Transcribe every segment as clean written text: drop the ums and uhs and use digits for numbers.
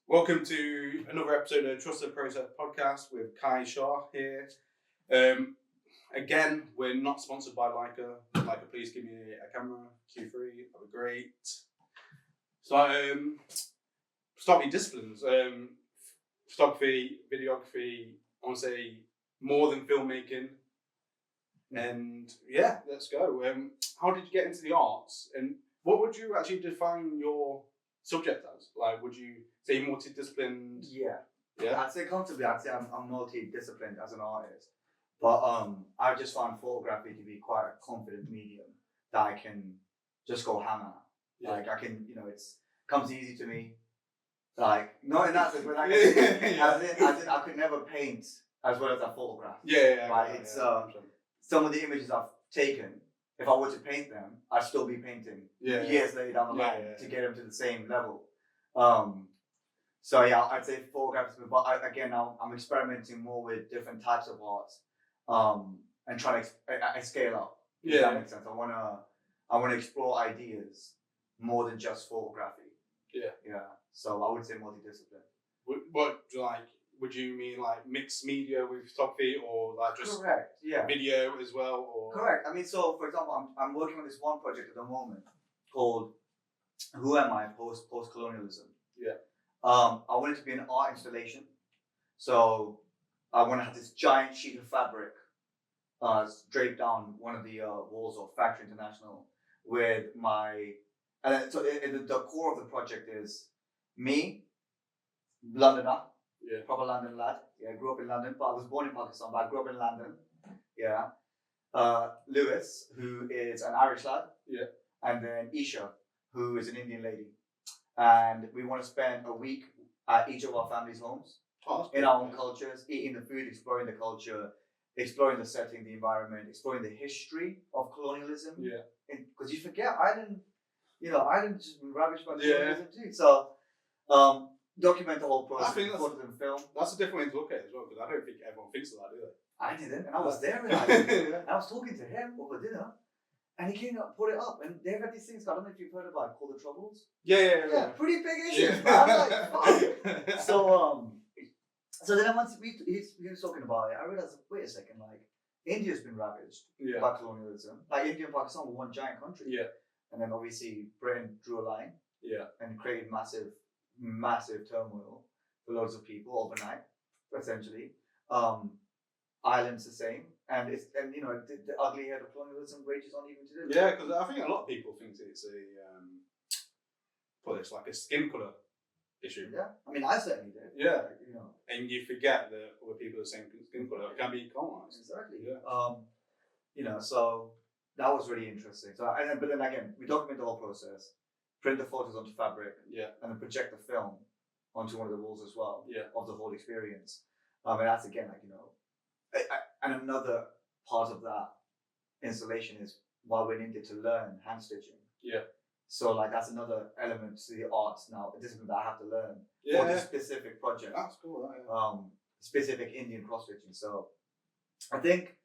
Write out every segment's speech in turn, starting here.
Welcome to another episode of Trust the Process podcast with Khay Sha here. Again, we're not sponsored by Leica. Leica, please give me a camera. Q3, that'd be great. So, start with disciplines. Photography, videography, I want to say more than filmmaking. And yeah, let's go. How did you get into the arts? And what would you actually define your subject as? Like, would you say multidisciplined? Yeah. Yeah. I'd say comfortably, I'm multi-disciplined as an artist. But I just found photography to be quite a confident medium that I can just go hammer. Yeah. Like I can, it's comes easy to me. Like not in that sense, but like I could never paint as well as I photograph. Yeah. Right. It's some of the images I've taken. If I were to paint them, I'd still be painting years later down the line to get them to the same level. So yeah, I'd say photography, but I'm experimenting more with different types of arts, and trying to scale up. Does that make sense? I wanna explore ideas more than just photography. Yeah. So I would say multidisciplinary. Would you mean like mixed media with photography, or like just correct? Yeah. video as well, or correct? I mean, so for example, I'm working on this one project at the moment called "Who Am I? Post-colonialism." Yeah. I want it to be an art installation. So I want to have this giant sheet of fabric draped down one of the walls of Factory International with the core of the project is me, Londoner, proper London lad. Yeah, I grew up in London, but I was born in Pakistan, but I grew up in London. Yeah. Lewis, who is an Irish lad. Yeah. And then Isha, who is an Indian lady. And we want to spend a week at each of our families' homes in our own cultures, eating the food, exploring the culture, exploring the setting, the environment, exploring the history of colonialism. Yeah. Because you forget, Ireland just been ravaged by colonialism too. So, document the whole process. I think put it in film. That's a different way to look at it as well, because I don't think everyone thinks of that, do they? I didn't, and I was there in Ireland. And I was talking to him over dinner. And he came up, put it up, and they've had these things. I don't know if you've heard about called the Troubles. Yeah. Pretty big issues. Man. I'm like, fuck. So then once he was talking about it, I realized, wait a second, like India's been ravaged by colonialism. Like India and Pakistan were one giant country. Yeah. And then obviously Britain drew a line. Yeah. And created massive turmoil for loads of people overnight, essentially. Ireland's the same. And the ugly head of colonialism rages on even today. Yeah, because I think a lot of people think it's it's like a skin colour issue. Yeah, I mean, I certainly did. Yeah, and you forget that other people are the same skin colour can be colonized. Exactly. Yeah. So that was really interesting. So, but then again, we document the whole process, print the photos onto fabric, and then project the film onto one of the walls as well. Yeah. Of the whole experience. And that's again and another part of that installation is while we're in India to learn hand stitching. Yeah. So that's another element to the arts now, a discipline that I have to learn for this specific project. That's cool. Specific Indian cross stitching. So I think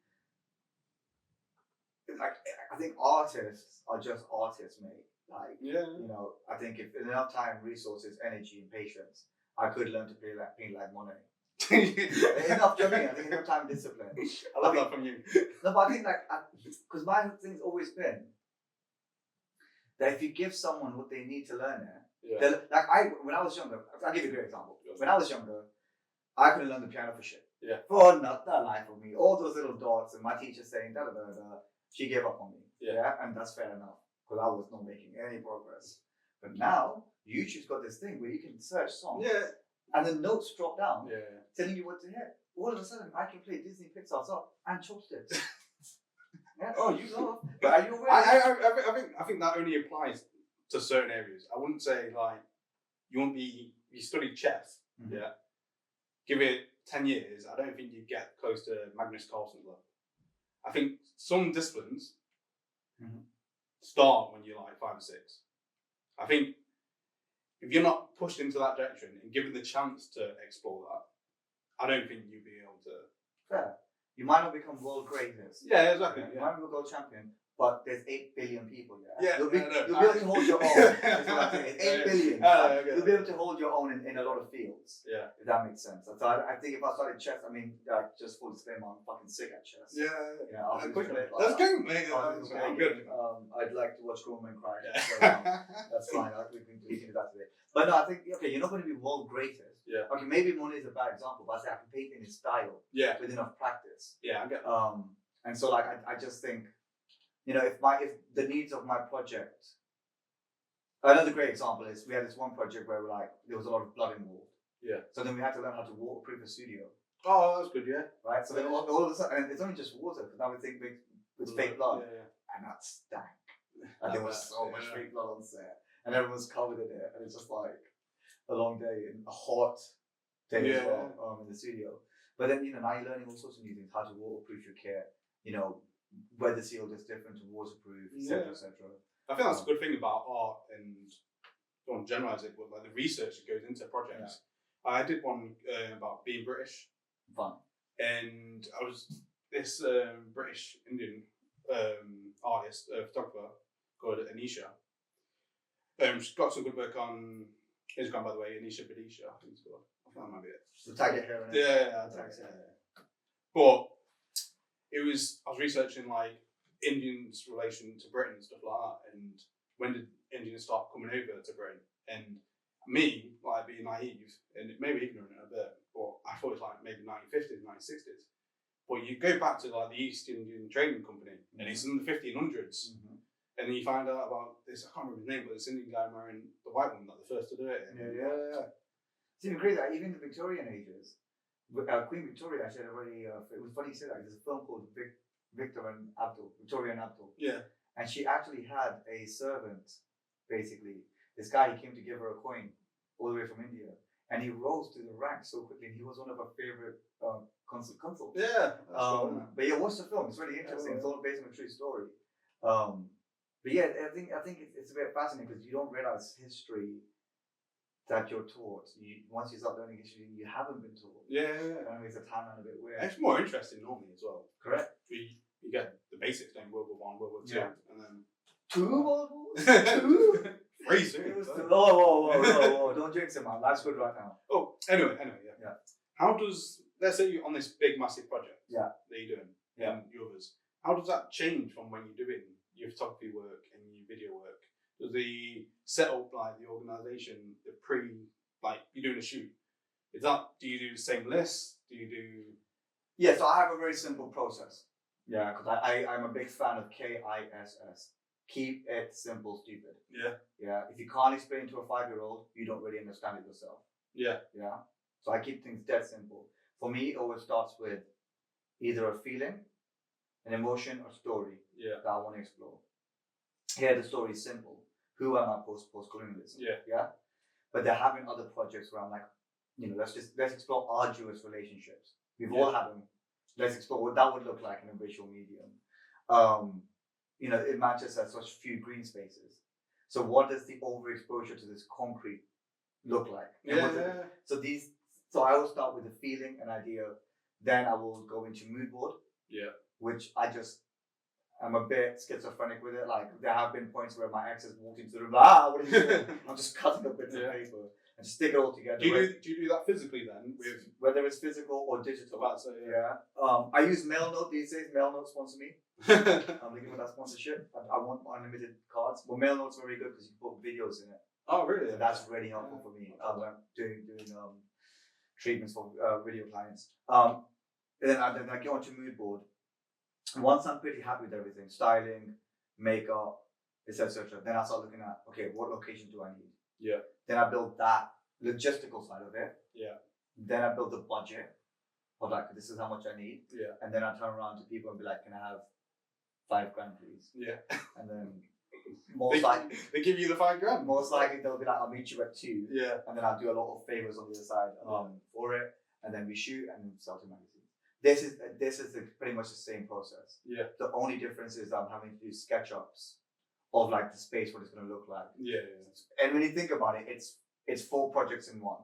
artists are just artists, mate. I think if enough time, resources, energy, and patience, I could learn to paint like Monet. Enough joking. I think enough time and discipline. I love that from you. No, but I think because my thing's always been that if you give someone what they need to learn when I was younger, I'll give you a great example. When I was younger, I couldn't learn the piano for shit. Yeah. For not the life of me. All those little dots and my teacher saying da da da da. She gave up on me. Yeah. And that's fair enough because I was not making any progress. But now YouTube's got this thing where you can search songs. Yeah. And the notes drop down, telling you what to hit. All of a sudden, I can play Disney Pixar song and chopsticks. Oh, you know. But are you aware? I think that only applies to certain areas. I wouldn't say you study chess. Mm-hmm. Yeah. Give it 10 years. I don't think you get close to Magnus Carlsen's level. I think some disciplines start when you're like 5 or 6. I think if you're not pushed into that direction and given the chance to explore that, I don't think you'll be able to. Fair. You might not become world greatest. Yeah, exactly. You might not be world champion, but there's 8 billion people. Yeah, you'll be able to hold your own. That's what I'm saying. It's 8 billion. You'll be able to hold your own in a lot of fields. Yeah, if that makes sense. So I think if I started chess, I mean, just full disclaimer, I'm fucking sick at chess. Yeah, that's good, mate. I'm good. I'd like to watch grown men cry. Yeah. So, that's fine. We can do that today. But no, I think you're not going to be world greatest. Yeah. Okay, maybe Monet is a bad example, but I say I can paint in his style. Yeah. With enough practice. Yeah, I get that. And so like I just think, if the needs of my project. Another great example is we had this one project where there was a lot of blood involved. Yeah. So then we had to learn how to waterproof a studio. Oh, that's good, yeah. Right. So then all of a sudden, and it's only just water because now we think it's fake blood, and that stank. And there was so much fake blood on set, and everyone's covered in it, and it's just like a long day and a hot day as well in the studio. But then now you're learning all sorts of new things: how to waterproof your kit, weather sealed is different to waterproof, etc., etc. I think that's a good thing about art, and I don't want to generalize it, but like the research that goes into projects. Yeah. I did one about being British. Fun. And I was this British Indian artist, photographer called Anisha. She's got some good work on Instagram, by the way. Anisha Pdcast, I think it's called. I think that might be it. So tag it here. Yeah. But I was researching like Indians' relation to Britain and stuff like that, and when did Indians start coming over to Britain? And me, like being naive and maybe ignorant a bit, but I thought it was like maybe 1950s, 1960s. But you go back to like the East Indian Trading Company, and it's in the 1500s, and then you find out about this. I can't remember his name, but this Indian guy marrying the white woman, like the first to do it. It's even crazy. Like, even the Victorian ages, Queen Victoria actually had a very. It was funny you say that. There's a film called Victoria and Abdul. Yeah. And she actually had a servant, basically. This guy, he came to give her a coin all the way from India. And he rose through the ranks so quickly. And he was one of her favorite consuls. Yeah. But yeah, watch the film. It's really interesting. It's all based on a true story. But yeah, I think it's a bit fascinating because you don't realize history that you're taught. Once you start learning history, you haven't been taught. Yeah. It makes the timeline a bit weird. It's more interesting normally as well. Correct. You get the basics then, World War I, World War II, and then 2 World Wars? 2? 3 soon. Whoa, don't jinx it, man. That's good right now. Oh, anyway, yeah. How does, let's say you're on this big, massive project that you're doing, and yours, how does that change from when you're doing your photography work and your video work? Does the setup, like the organisation, you're doing a shoot, do you do the same list? Do you do... Yeah, so I have a very simple process. Yeah, because I'm a big fan of KISS. Keep it simple, stupid. Yeah. If you can't explain to a 5-year-old, you don't really understand it yourself. Yeah. So I keep things dead simple. For me, it always starts with either a feeling, an emotion, or story that I want to explore. Here, the story is simple. Who am I post-colonialism? Yeah. But there have been other projects where I'm like, let's explore arduous relationships. We've all had them. Let's explore what that would look like in a visual medium. In Manchester has such few green spaces. So what does the overexposure to this concrete look like? So I will start with a feeling, an idea. Then I will go into mood board. Which I'm a bit schizophrenic with it. Like there have been points where my ex has walked into the room, what are you doing? I'm just cutting up bits of paper and just stick it all together. Do you do that physically then? With whether it's physical or digital? I use Mailnote these days. Mailnote sponsor me. I'm looking for that sponsorship. I want unlimited cards. Well, Mailnote's very good because you can put videos in it. Oh, really? So that's really helpful for me. I'm doing treatments for video clients. And then I get onto mood board. Once I'm pretty happy with everything, styling, makeup, etc., then I start looking at, okay, what location do I need? Yeah. Then I build that logistical side of it. Yeah. Then I build the budget of like, this is how much I need. Yeah. And then I turn around to people and be like, can I have $5,000, please? Yeah. And then most likely they give you the $5,000. Most likely they'll be like, I'll meet you at 2. Yeah. And then I'll do a lot of favors on the other side for it. And then we shoot and then sell to magazines. This is pretty much the same process. Yeah. The only difference is I'm having to do SketchUps of like the space, what it's going to look like. Yeah. And when you think about it, it's 4 projects in one.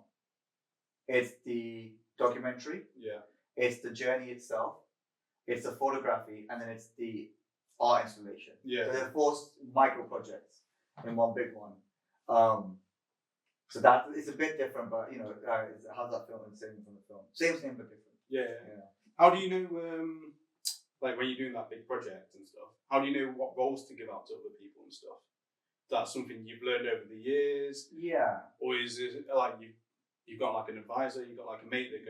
It's the documentary. Yeah. It's the journey itself. It's the photography, and then it's the art installation. Yeah. So they're 4 micro projects in one big one. So that it's a bit different, but how's that film? Same from the film. Same but different. Yeah. How do you know, like when you're doing that big project and stuff? How do you know what roles to give out to other people and stuff? Is that something you've learned over the years? Yeah. Or is it like you've got like an advisor, you've got like a mate that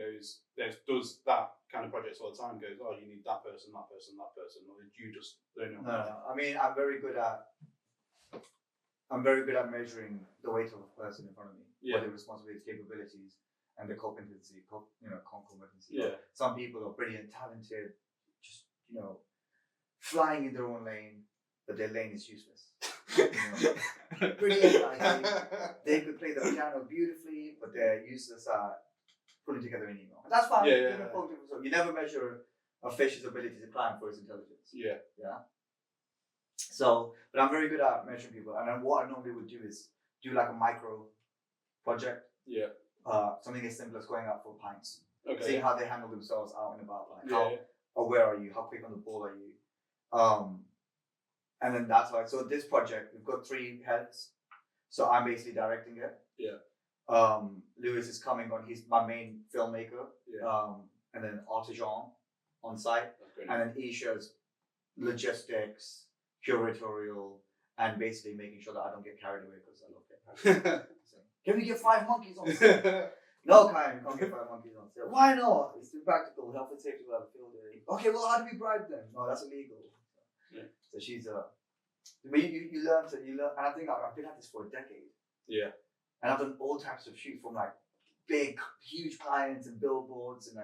does that kind of projects all the time? Goes, oh, you need that person, or did you just learn? No. I mean, I'm very good at measuring the weight of a person in front of me, what their responsibilities, capabilities, and the competency. Yeah. Some people are brilliant, talented, just flying in their own lane, but their lane is useless. Brilliant. They could play the piano beautifully, but they're useless at putting together an email. And that's fine. You never measure a fish's ability to climb for its intelligence. Yeah. So, but I'm very good at measuring people. And then what I normally would do is do like a micro project. Yeah. Something as simple as going out for pints. Okay. Seeing how they handle themselves out and about. Like how aware are you? How quick on the ball are you? And then that's how. So this project, we've got 3 heads. So I'm basically directing it. Yeah. Lewis is coming on. He's my main filmmaker. Yeah. And then Artisan on site. And then Isha's logistics, curatorial, and basically making sure that I don't get carried away because I love getting carried away. So, can we get 5 monkeys on set? No, Kyle, we can't get 5 monkeys on set. Why not? It's impractical. Health and safety will have a field day. Okay, well, how do we bribe them? No, that's illegal. So she's but you learn, and I think I've been at this for a decade. Yeah. And I've done all types of shoots from like big, huge clients and billboards and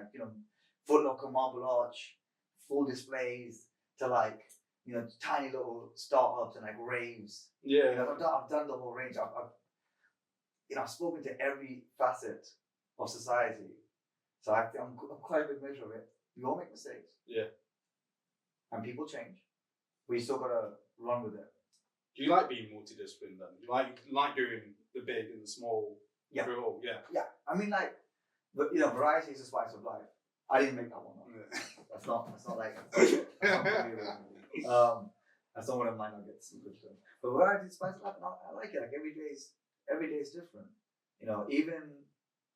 Foot Locker, Marble Arch, full displays to like tiny little startups and like raves. Yeah. I've done the whole range. I've spoken to every facet of society, so I'm quite a good measure of it. We all make mistakes. Yeah. And people change. We still gotta run with it. Do you like being multidisciplined then? You like doing the big and the small? Yeah. Yeah. I mean, variety is the spice of life. I didn't make that one up. Yeah. That's not like that's not one of mine. I get some good stuff. But variety is spice of life. I like it. Like every day is different. Even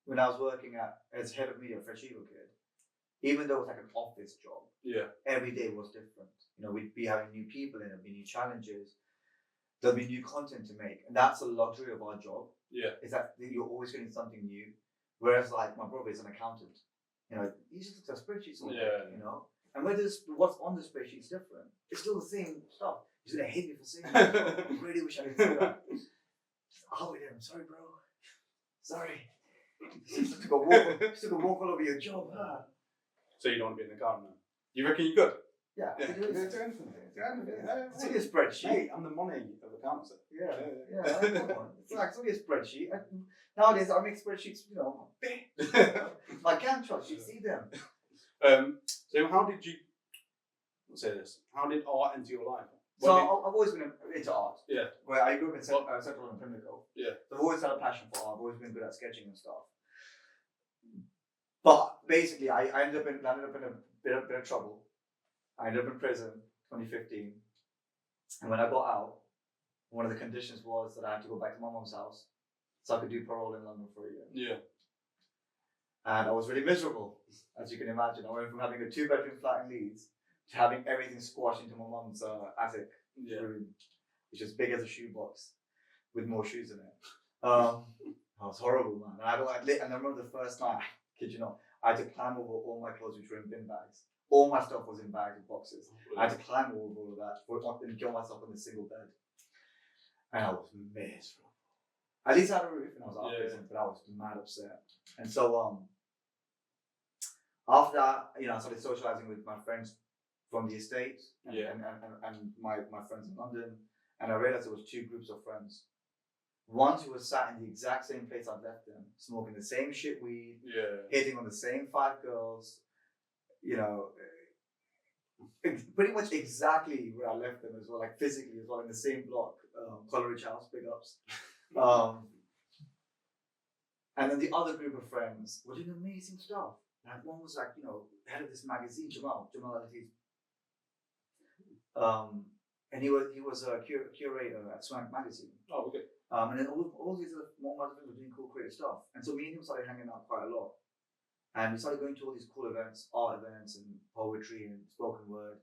when I was working as head of media at Fresh Eagle Kid, even though it was like an office job, every day was different. We'd be having new people in, there'd be new challenges, there'll be new content to make, and that's a luxury of our job. Yeah, is that you're always getting something new. Whereas, like my brother is an accountant, he just looks at spreadsheets all day, and what's on the spreadsheet is different. It's still the same stuff. He's gonna hate me for saying that. I really wish I could say that. Oh, with him, sorry, bro. Sorry. Just took a walk all over your job, huh? So you don't want to be in the garden now? You reckon you could? Yeah. It's only a spreadsheet. Hey, I'm the money of accounts. Yeah. It's only a spreadsheet. Nowadays, I make spreadsheets, big. My Gantt charts, you see them. So how did you say this? How did art enter your life? So I've always been into art. Yeah. Where I grew up in Central and Pimlico. Yeah. So I've always had a passion for art. I've always been good at sketching and stuff. But basically, I ended up in a bit of trouble. I ended up in prison 2015. And when I got out, one of the conditions was that I had to go back to my mom's house so I could do parole in London for a year. Yeah. And I was really miserable, as you can imagine. I went from having a 2-bedroom flat in Leeds to having everything squashed into my mom's attic room, which is big as a shoebox with more shoes in it. It was horrible, man. And I remember the first night, kid you not, I had to climb over all my clothes, which were in bin bags. All my stuff was in bags and boxes. I had to climb over all of that and kill myself in a single bed. And I was miserable. At least I had a roof and I was out of prison, but I was mad upset. And so after that, I started socializing with my friends from the estate and my friends in London. And I realized there was 2 groups of friends. One who was sat in the exact same place I'd left them, smoking the same shit weed, hitting on the same 5 girls, pretty much exactly where I left them as well, like physically as well, in the same block, Coleridge House, big ups. And then the other group of friends were doing amazing stuff. Like one was like, head of this magazine, Jamal Al-Aziz. And he was a curator at Swank magazine. Oh, okay. And then all these more other things were doing cool creative stuff. And so me and him started hanging out quite a lot. And we started going to all these cool events, art events and poetry and spoken word.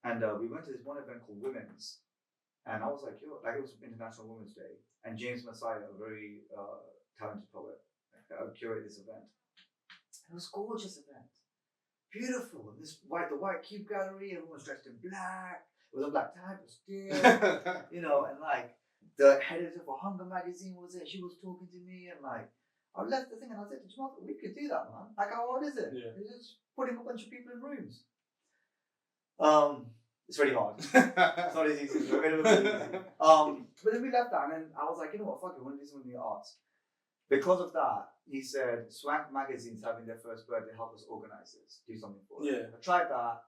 And we went to this one event called Women's. And I was like, yo, like it was International Women's Day. And James Messiah, a very talented poet, curated this event. It was a gorgeous event. Beautiful. And the white cube gallery, everyone was dressed in black. It was a black tie, but still, and like the editor for Hunger magazine was there. She was talking to me, and like I left the thing and I said, we could do that, man. Like, how hard is it? Yeah. It's just putting a bunch of people in rooms. It's really hard. It's not as easy. But then we left that, and then I was like, you know what, fuck it, I want to do something in the arts. Because of that, he said, Swank Magazine's having their first birthday, help us organize this, do something for it. Yeah. I tried that.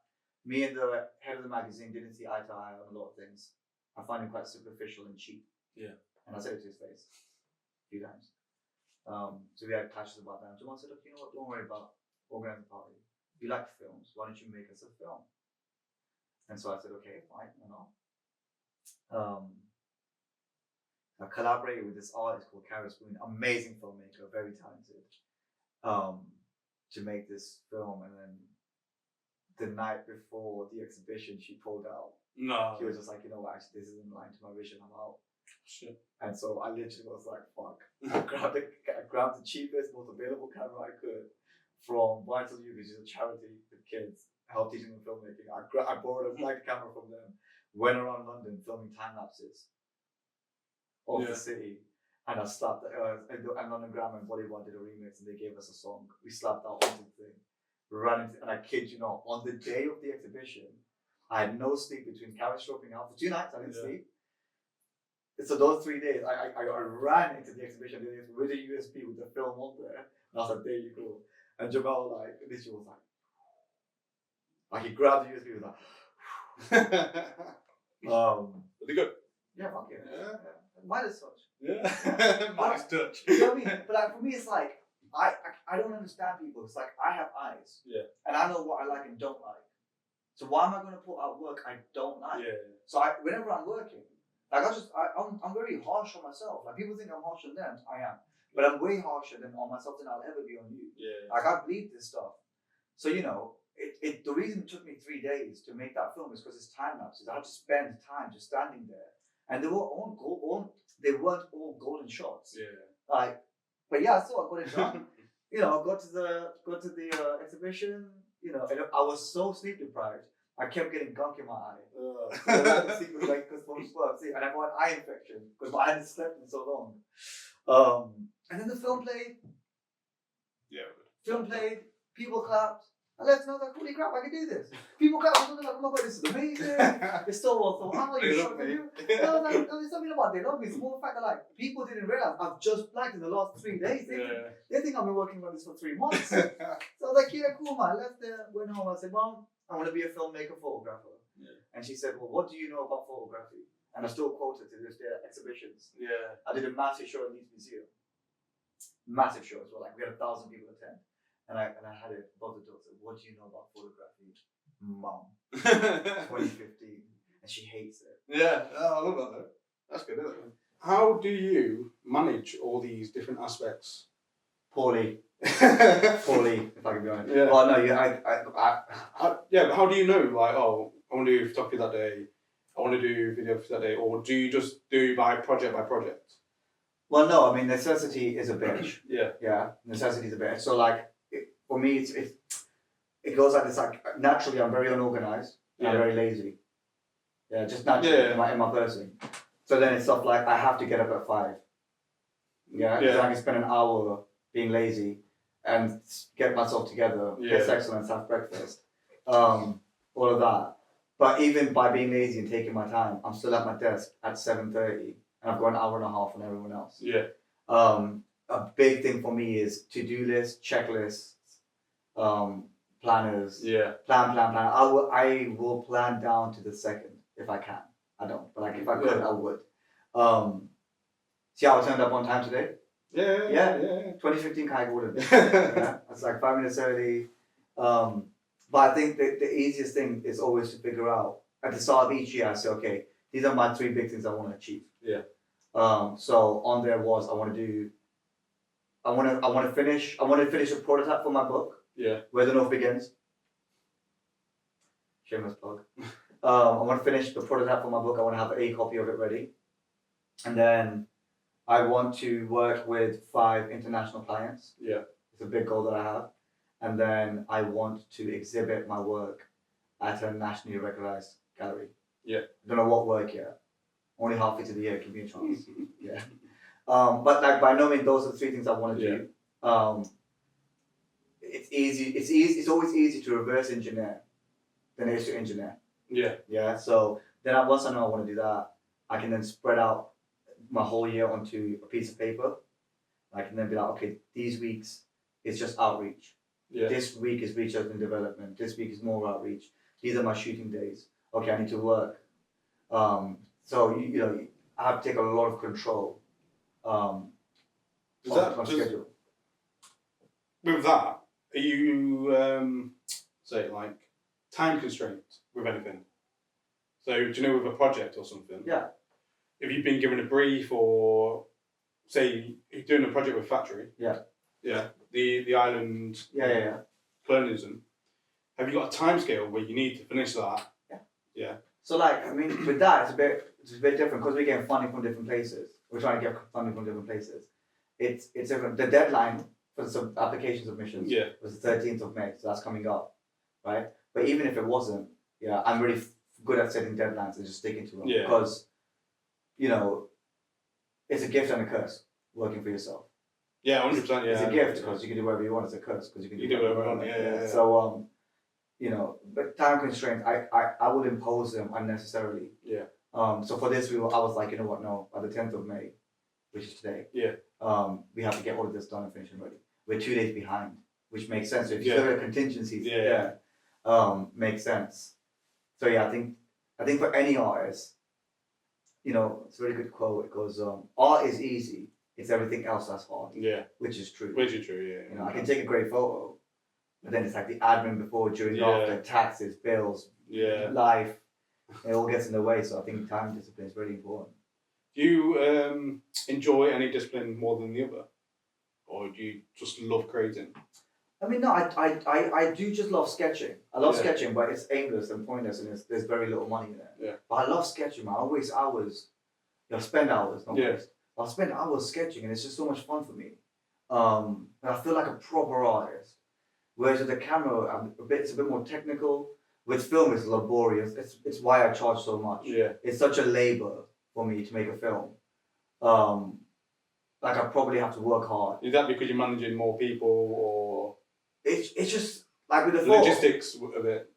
Me and the head of the magazine didn't see eye to eye on a lot of things. I find him quite superficial and cheap. Yeah. And I said it to his face a few times. So we had clashes about that. Jamal said, look, you know what, don't worry about organizing a party. You like films, why don't you make us a film? And so I said, okay, fine, I collaborated with this artist called Khay Sha, amazing filmmaker, very talented, to make this film. And then the night before the exhibition, she pulled out. No. She was just like, you know what, actually, this isn't in line to my vision, I'm out. Shit. And so I literally was like, fuck. I grabbed the cheapest, most available camera I could from Vital Youth, which is a charity for kids, help teaching them filmmaking. I borrowed a black camera from them, went around London filming time lapses of the city. And I slapped and London Grammar and Bollywood did a remix and they gave us a song. We slapped that onto the thing. And I kid you not, on the day of the exhibition, I had no sleep between carriage dropping out for 2 nights. I didn't sleep. So those 3 days, I ran into the exhibition with a USB with the film on there, and I was like, "There you go." And Jamal literally was like he grabbed the USB, was like, Are they good? Yeah, fuck it. Yeah. Minus touch. Yeah. Minus touch. You know what I mean? But for me, it's like I don't understand people. It's like I have eyes. Yeah. And I know what I like and don't like. So why am I going to put out work I don't like? Yeah. So whenever I'm working, like I'm very harsh on myself. Like people think I'm harsh on them, I am. But I'm way harsher on myself than I'll ever be on you. Yeah. Like I bleed this stuff. So the reason it took me 3 days to make that film is because it's time lapses. I had to spend time just standing there, and they were they weren't all golden shots. Yeah. But yeah, I thought I got it done. I got to the exhibition. And I was so sleep deprived. I kept getting gunk in my eye. And I got an eye infection because I hadn't slept in so long. And then the film played. Yeah. Film played. People clapped. I left and I was like, holy crap, I can do this. People clapped. I was like, oh my god, this is amazing. It's so well thought. I'm not even sure for you. It's something about they love me. It's more the fact that people didn't realize I've just blanked in the last 3 days. They think I've been working on this for 3 months. So I was like, yeah, cool, man. I left there, went home. I said, Mom, I want to be a filmmaker, photographer. Yeah. And she said, well, what do you know about photography? And I still quote it to this day at exhibitions. Yeah. I did a massive show at Leeds Museum. Massive show as well. We had 1,000 people attend. And I had it above the door. Said, what do you know about photography? Mom. 2015. And she hates it. Yeah. Oh, I love that though. That's good, isn't it? How do you manage all these different aspects? Poorly. Poorly, if I can be honest. Yeah. Well, no, yeah, but how do you know, I want to do photography that day, I want to do video that day, or do you just do by project? Well, no, I mean, necessity is a bitch. Yeah. Yeah, necessity is a bitch. So, for me, it goes like this. Naturally, I'm very unorganized. And I'm very lazy. Yeah, just naturally in my person. So then it's stuff like I have to get up at 5. Yeah, because I can spend an hour being lazy and get myself together, get excellence, have breakfast, all of that. But even by being lazy and taking my time, I'm still at my desk at 7:30, and I've got an hour and a half on everyone else. Yeah. A big thing for me is to-do lists, checklists, planners. Yeah. Plan. I will plan down to the second if I can. I don't, but if I could, I would. See how I turned up on time today? Yeah. 2015 Khay Sha. It's 5 minutes early. But I think the easiest thing is always to figure out at the start of each year, I say, okay, these are my 3 big things I want to achieve. Yeah. So on there was I want to finish a prototype for my book. Yeah. Where the North Begins. Shameless plug. I want to finish the prototype for my book. I want to have a copy of it ready, and then I want to work with 5 international clients. Yeah. It's a big goal that I have, and then I want to exhibit my work at a nationally recognized gallery. Yeah. I don't know what work yet. Only halfway to the year, give me a chance. Yeah. But like by no means those are the 3 things I want to do. It's easy. It's always easy to reverse engineer than it is to engineer. Yeah. Yeah. So then once I know I want to do that, I can then spread out my whole year onto a piece of paper. I can then be like, okay, these weeks it's just outreach. Yeah. This week is research and development. This week is more outreach. These are my shooting days. Okay, I need to work. So you know, I have to take a lot of control. On schedule. With that, are you say like time constrained with anything? So do you know with a project or something? Yeah. If you've been given a brief or say you're doing a project with Factory. Yeah. Yeah. The island. Yeah. Colonialism. Have you got a time scale where you need to finish that? Yeah. Yeah. So like, I mean, with that, it's a bit different because we're getting funding from different places. We're trying to get funding from different places. It's different. The deadline for some application submissions was the 13th of May, so that's coming up, right? But even if it wasn't, I'm really good at setting deadlines and just sticking to them because, you know, it's a gift and a curse working for yourself. Yeah, 100%. Yeah, it's a gift because you can do whatever you want. It's a curse because you can do whatever you want. Yeah. So you know, but time constraints, I would impose them unnecessarily. Yeah. So for this, I was like, you know what? No, by the 10th of May, which is today. Yeah. We have to get all of this done and finished and ready. We're 2 days behind, which makes sense. So if you still have contingencies, makes sense. So I think for any artist, you know, it's a really good quote. It goes, art is easy. It's everything else that's hard. Yeah. Which is true. Yeah. You know, I can take a great photo, but then it's like the admin before, during, after, taxes, bills, life. It all gets in the way. So I think time discipline is really important. Do you enjoy any discipline more than the other? Or do you just love creating? I mean, no, I do just love sketching. I love sketching, but it's aimless and pointless, and there's very little money in it. Yeah. But I love sketching, man. I waste hours. I'll spend hours, not waste. I'll spend hours sketching, and it's just so much fun for me. And I feel like a proper artist. Whereas with the camera, it's a bit more technical. With film, it's laborious. It's why I charge so much. Yeah. It's such a labor for me to make a film. Like I probably have to work hard. Is that because you're managing more people, or it's just like with the logistics of it?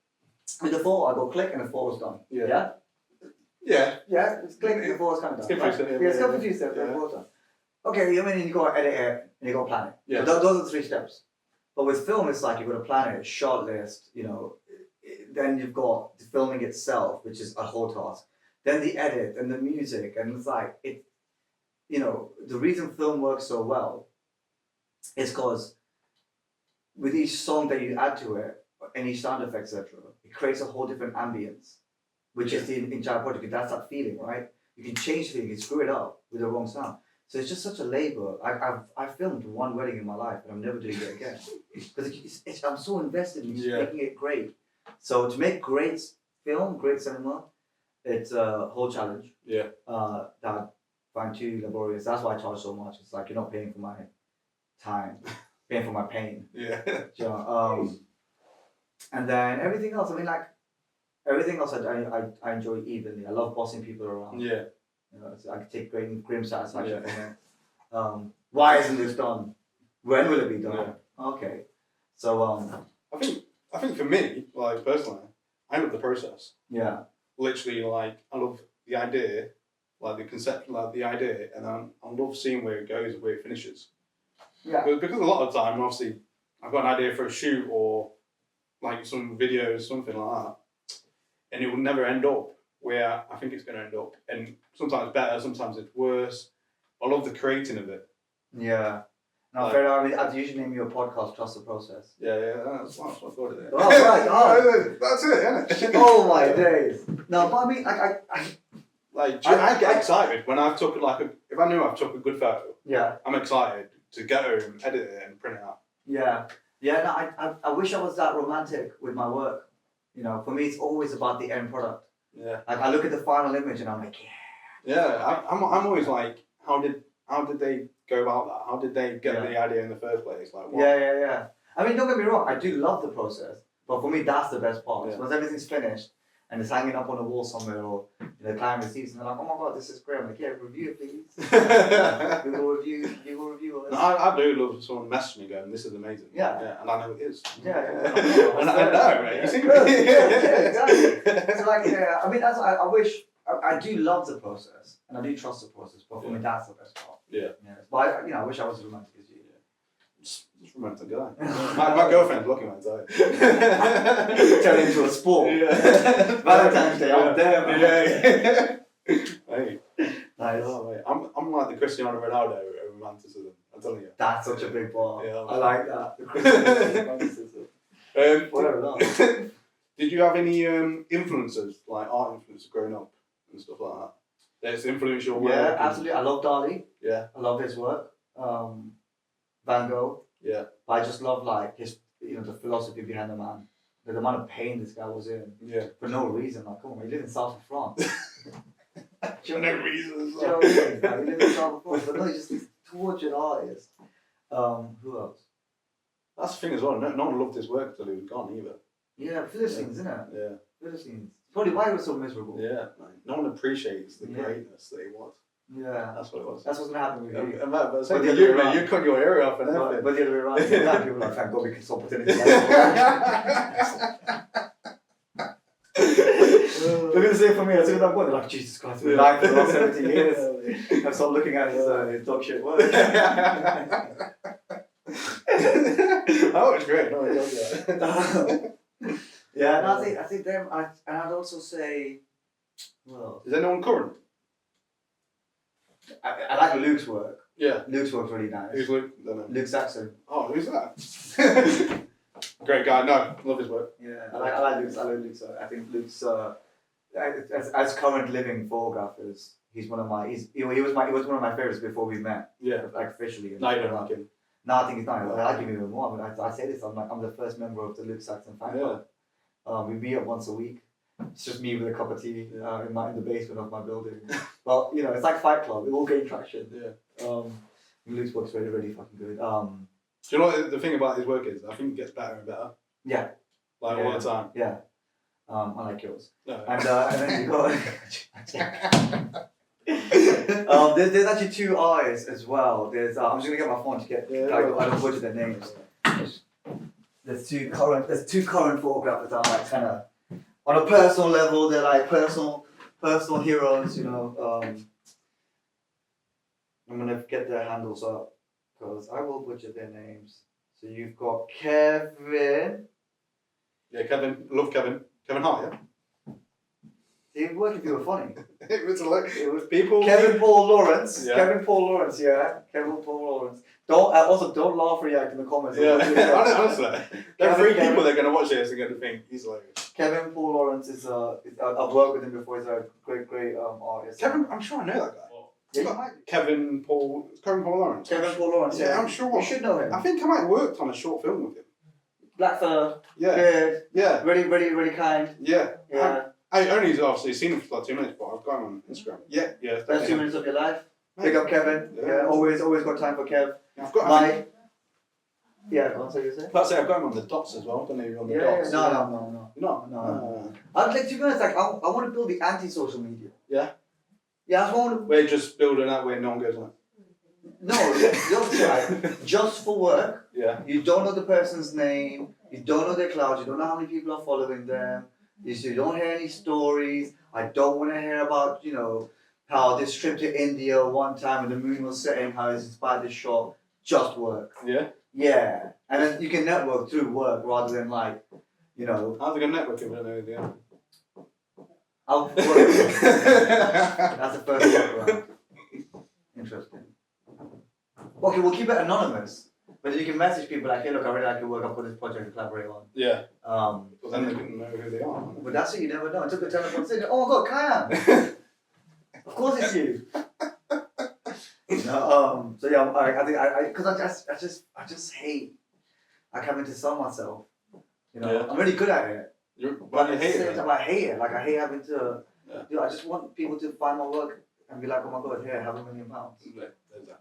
With the photo, I go click and the photo's done. Yeah. It's click and the photo's kind of done. It's got a few steps. Okay, I mean, you got to edit it and you got to plan it. Yeah. So those are the 3 steps. But with film, it's like you've got to plan it, shot list, you know. Then you've got the filming itself, which is a whole task. Then the edit and the music, and it's like you know, the reason film works so well is because with each song that you add to it, any sound effects, etc., it creates a whole different ambience, which is the entire project. That's that feeling, right? You can change the feeling, you can screw it up with the wrong sound. So it's just such a labor. I've filmed 1 wedding in my life, and I'm never doing it again because I'm so invested in just making it great. So to make great film, great cinema, it's a whole challenge. Yeah. That I find too laborious. That's why I charge so much. It's like you're not paying for my time, paying for my pain. Yeah. You know, and then everything else. I mean, like everything else, I enjoy evenly. I love bossing people around. Yeah. You know, I can take grim satisfaction from it. Why isn't this done? When will it be done? Yeah. Okay. So I think for me, like personally, I love the process. Yeah. Literally, like I love the idea, like the concept, like the idea, and I love seeing where it goes and where it finishes. Yeah. Because a lot of the time, obviously, I've got an idea for a shoot or like some videos, something like that, and it will never end up where I think it's going to end up. And sometimes it's better, sometimes it's worse. I love the creating of it. Yeah. No, Like- fair enough. I mean, I'd usually name your podcast Trust the Process. Yeah, that's what I thought of it. Oh, right, oh. That's it, isn't it? Oh my days. No, but I mean, I get excited when I've took if I knew I've took a good photo, yeah, I'm excited to get home, edit it, and print it out. yeah. No, I wish I was that romantic with my work. You know, for me, it's always about the end product. Yeah. Like, I look at the final image and I'm like, yeah. Yeah, I'm always like, how did they go about that? How did they get Yeah. the idea in the first place? Like, what? Yeah. I mean, don't get me wrong, I do love the process, but for me, that's the best part. Yeah. Once everything's finished and it's hanging up on a wall somewhere, or the client receives, and they're like, oh my god, this is great. I'm like, yeah, review it, please. we will review it. No, I do love someone messaging me going, this is amazing. Yeah. And I know it is. Yeah. And I know, right? You see me? Yeah, exactly. So like, yeah, I mean, I wish, I do love the process, and I do trust the process, but for me, that's the best part. Yeah. But I wish I was as romantic as you. Just romantic guy. my girlfriend's looking at it. Turn it into a sport. Yeah. Valentine's Day, I'm there, man. Yeah. Hey. Nice. Oh, mate. I'm like the Cristiano Ronaldo of romanticism. I'm telling you. That's such a big bar. Yeah, I like that. The Christmas romanticism. Whatever that. Did you have any influences, like art influences growing up and stuff like that? That's influenced your work? Yeah, absolutely. I love Dali. Yeah. I love his work. Van Gogh. Yeah. But I just love like his, the philosophy behind the man. The amount of pain this guy was in. Yeah. For no reason. Like, come on, he lived in south of France. For no reason. Do you know what I mean? Like, he lived in south of France. But no, he's just this tortured artist. Who else? That's the thing as well. No one loved his work until he was gone either. Yeah, Philistines, isn't it? Yeah. Philistines. Probably why he was so miserable. Yeah. Like, no one appreciates the Yeah. greatness that he was. Yeah. That's what it was. That's what's going to happen with you. And that, but But the other you, way around. you cut your ear off and everything. But the other way around, yeah, people are like, thank God we can stop pretending. Look at the same for me. As soon as I'm born, they're like, Jesus Christ, we're lying for the last 70 years. I start looking at his dog shit work. That was great. No, I love that. Yeah, and I think them, and I'd also say, well, Is anyone current? I like Luke's work. Yeah. Luke's work's really nice. Who's Luke? Don't know. Luke Saxon. Oh, who's that? Great guy. No, love his work. Yeah, I like Luke's. I like Luke's. I think Luke's as current living photographers, he's one of my. He was one of my favorites before we met. Yeah. Like officially. No, you don't like him. No, I think he's not. I like him even more. I mean, I say this. I'm the first member of the Luke Saxon fan club. We meet up once a week. It's just me with a cup of tea in the basement of my building. Well, it's like Fight Club. It all gain traction. Yeah. Luke's work's really, really fucking good. Do you know what the thing about his work is? I think it gets better and better. Yeah. Like all the time. Yeah. I like yours. No. And then you got. There's actually two artists as well. There's I'm just gonna get my phone to get. I don't butcher their names. There's two current photographers that are like kind of on a personal level. They're like personal heroes. I'm gonna get their handles up because I will butcher their names. So you've got Kevin. Yeah, Kevin. Love Kevin. Kevin Hart, yeah? He'd work if you were funny. It was people. Kevin Paul Lawrence. Yeah. Kevin Paul Lawrence, yeah. Kevin Paul Lawrence. Don't laugh react in the comments. Yeah, honestly. There are three Kevin- people that are going to watch this and going to think he's hilarious. Kevin Paul Lawrence is I've worked with him before. He's a great artist. Kevin, I'm sure I know that guy. Yeah, you might. Kevin Paul Lawrence. Kevin Paul Lawrence. Yeah, I'm sure. You should know him. I think I might have worked on a short film with him. Black fella. Yeah. Good. Yeah. Really kind. Yeah. Yeah. I only obviously seen him for like 2 minutes, but I've got him on Instagram. Yeah. Best 2 minutes of your life. Pick up Kevin. Yeah. Yeah. Always got time for Kev. I've got. Mike. Yeah. That's what you say. I've got him on the dots as well. Don't know if you're on the dots. No. You're not. No. I'd like to be honest. Like I want to build the anti-social media. Yeah. Yeah, that's what I want to. We're just building that way no one goes on it. No, don't try. Just for work. Yeah. You don't know the person's name. You don't know their cloud. You don't know how many people are following them. You don't hear any stories. I don't want to hear about, how this trip to India one time when the moon was setting, how it's inspired this shot. Just work. Yeah. Yeah. And then you can network through work rather than like, How's it going to network if we don't know anything else? I'll work. That's the first work round. Interesting. Okay, we'll keep it anonymous. But then you can message people like, hey, look, I really like your work. I've got this project to collaborate on. Yeah. Well, then they can know who they are. But that's it, you never know. Until the telephone said, oh my God, Kyan! Of course it's you. No, so yeah, I think because I just hate like having to sell myself. You know, I'm really good at it. But at the same time, I hate it. Like I hate having to. You know, I just want people to find my work and be like, oh my God, here, have £1 million. Exactly.